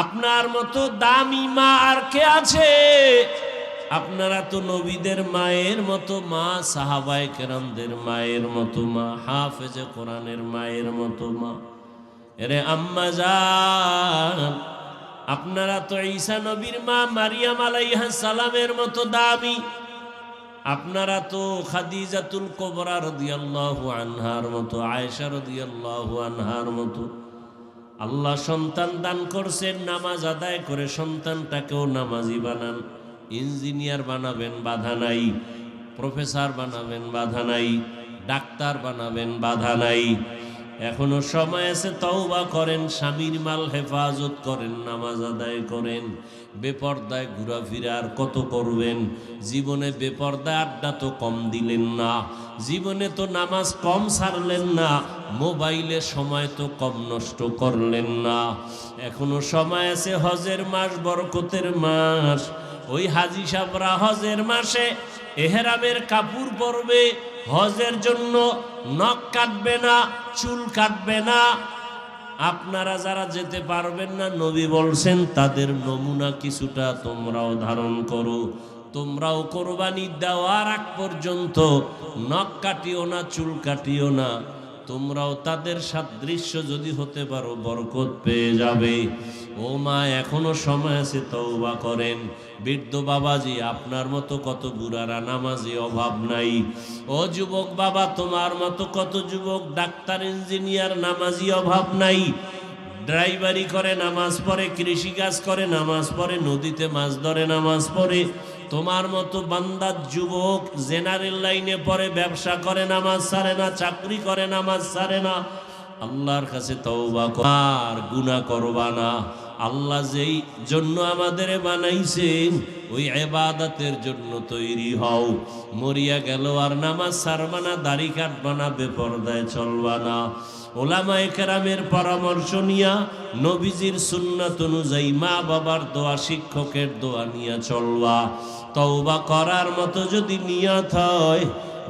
আপনার মতো দামি মা আর কে আছে? আপনারা তো নবীদের মায়ের মতো মা, সাহাবায়ে কেরামদের মায়ের মতো মা, হাফেজে কোরআনের মায়ের মতো মা। এরে আম্মা জান, আপনারা তো ঈসা নবীর মা মারিয়াম আলাইহিস সালামের মতো দামি। আপনারা তো খাদিজাতুল কুবরা রাদিয়াল্লাহু আনহার মতো, আয়েশা রাদিয়াল্লাহু আনহার মতো। আল্লাহ সন্তান দান করছেন, নামাজ আদায় করে সন্তানটাকেও নামাজি বানান। ইঞ্জিনিয়ার বানাবেন, বাধা নাই। প্রফেসর বানাবেন, বাধা নাই। ডাক্তার বানাবেন, বাধা নাই। এখনো সময় আছে, তওবা করেন, স্বামীর মাল হেফাজত করেন, নামাজ আদায় করেন। বেপর্দায় ঘোরাফেরা আর কত করবেন? জীবনে বেপর্দায় আড্ডা তো কম দিলেন না, জীবনে তো নামাজ কম ছাড়লেন না, মোবাইলে সময় তো কম নষ্ট করলেন না। এখনো সময় আছে, হজের মাস বরকতের মাস। ওই হাজি সাহেবরা হজের মাসে এহরামের কাপড় পরবে, হজের জন্য নখ কাটবে না, চুল কাটবে না। আপনারা যারা যেতে পারবেন না, নবী বলছেন তাদের নমুনা কিছুটা তোমরাও ধারণ করো। তোমরাও কোরবানি দেওয়ার আগ পর্যন্ত নখ কাটিও না, চুল কাটিও না। তোমরাও তাদের সাদৃশ্য যদি হতে পারো, বরকত পেয়ে যাবে। ও মা, এখনো সময় আছে, তওবা করেন। বৃদ্ধ বাবাজি, আপনার মতো কত বুড়ারা নামাজি, অভাব নাই। ও যুবক বাবা, তোমার মতো কত যুবক ডাক্তার, ইঞ্জিনিয়ার, নামাজি, অভাব নাই। ড্রাইভারি করে নামাজ পড়ে, কৃষিকাজ করে নামাজ পড়ে, নদীতে মাছ ধরে নামাজ পড়ে। তোমার মতো বান্দা যুবক জেনারেল লাইনে পড়ে, ব্যবসা করে নামাজ ছাড়ে না, চাকরি করে নামাজ ছাড়ে না। আল্লাহর কাছে তওবা কর, আর গুনাহ করবা না। আল্লাহ যেই জন্য আমাদের বানাইছেন, ওই ইবাদতের জন্য তৈরি হও। মরিয়া গেল আর নামাজ ছাড়বা না, দাড়ি কাটবা না, বেপরদায় চলবা না। ওলামায়ে কেরামের পরামর্শ নিয়া, নবীজির সুন্নাত অনুযায়ী, মা বাবার দোয়া, শিক্ষকের দোয়া নিয়ে চলবা। তওবা করার মতো যদি নিয়ত হয়,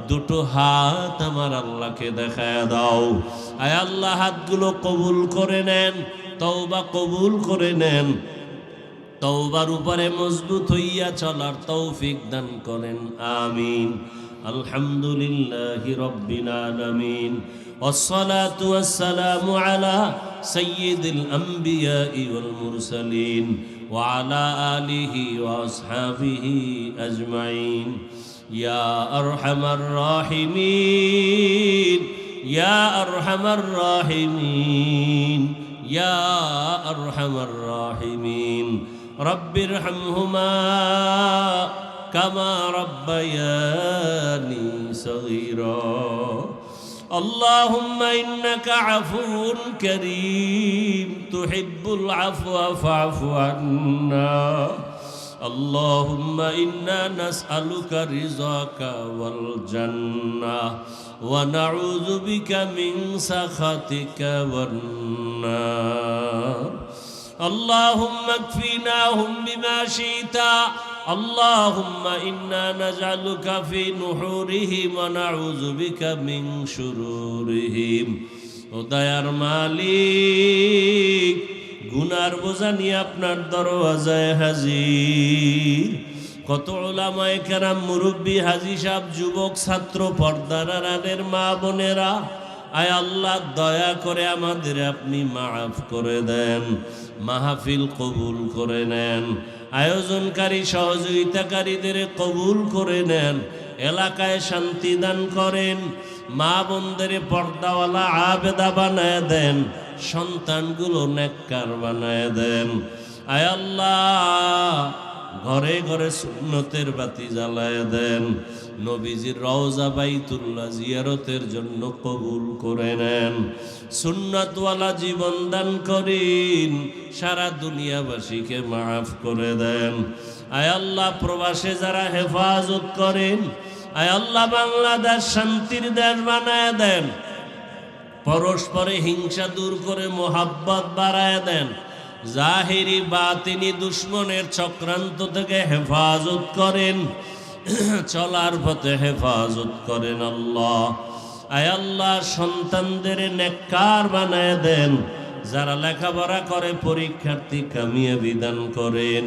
দুটো হাত আমার আল্লাহকে দেখায় দাও। আয় আল্লাহ, হাতগুলো কবুল করে নেন, তওবা কবুল করে নেন। তওবার উপরে মজবুত হইয়া চলার তৌফিক দান করেন, আমিন। আলহামদুলিল্লাহি রাব্বিল আলামিন, ওয়াসসালাতু ওয়াসসালামু আলা সাইয়্যিদিল আমবিয়াই ওয়াল মুরসালিন ওয়া আলা আলিহি ওয়া আসহাবিহি আজমাইন। ইয়া আরহামার রাহিমিন, ইয়া আরহামার রাহিমিন, ইয়া আরহামার রাহিমিন। রব্বিরহামহুমা কামা রব্বায়ানি সগীরা اللهم إنك عفو كريم تحب العفو فاعف عنا اللهم إنا نسألك رضاك والجنة ونعوذ بك من سخطك والنار اللهم اكفناهم بما شئت اللهم إنا نجعلك في نحورهم ونعوذ بك من شرورهم ও দয়ার মালিক গুনার বোঝা নিয়ে আপনার দরওয়াজায় হাজির কত উলামায়ে কেরাম মুরব্বী হাজী সাহেব যুবক ছাত্র পর্দার আড়ালের মা বোনেরা আয় আল্লাহ দয়া করে আমাদের আপনি মাফ করে দেন মাহফিল কবুল করে নেন আয়োজনকারী সহযোগিতাকারীদের কবুল করে নেন এলাকায় শান্তি দান করেন মা বোনদের পর্দাওয়ালা আবেদা বানায় দেন সন্তানগুলো নেককার বানায় দেন আয় আল্লাহ ঘরে ঘরে সুন্নতের বাতি জ্বালায় দেন নবীজির রওজা বাইতুল্লাহ জিয়ারতের জন্য কবুল করে নেন সুন্নাতওয়ালা জীবন দান করেন সারা দুনিয়াবাসীকে মাফ করে দেন আয় আল্লাহ প্রবাসে যারা হেফাজত করেন আয় আল্লাহ বাংলাদেশ শান্তির দেশ বানায় দেন পরস্পরে হিংসা দূর করে মোহাব্বত বাড়ায় দেন জাহিরি বাতিনি দুশ্মনের চক্রান্ত থেকে হেফাজত করেন চলার পথে হেফাজত করেন আল্লাহ আয় আল্লাহ সন্তানদের নেককার বানায় দেন যারা লেখাপড়া করে পরীক্ষার্থী কামিয়াবি দান করেন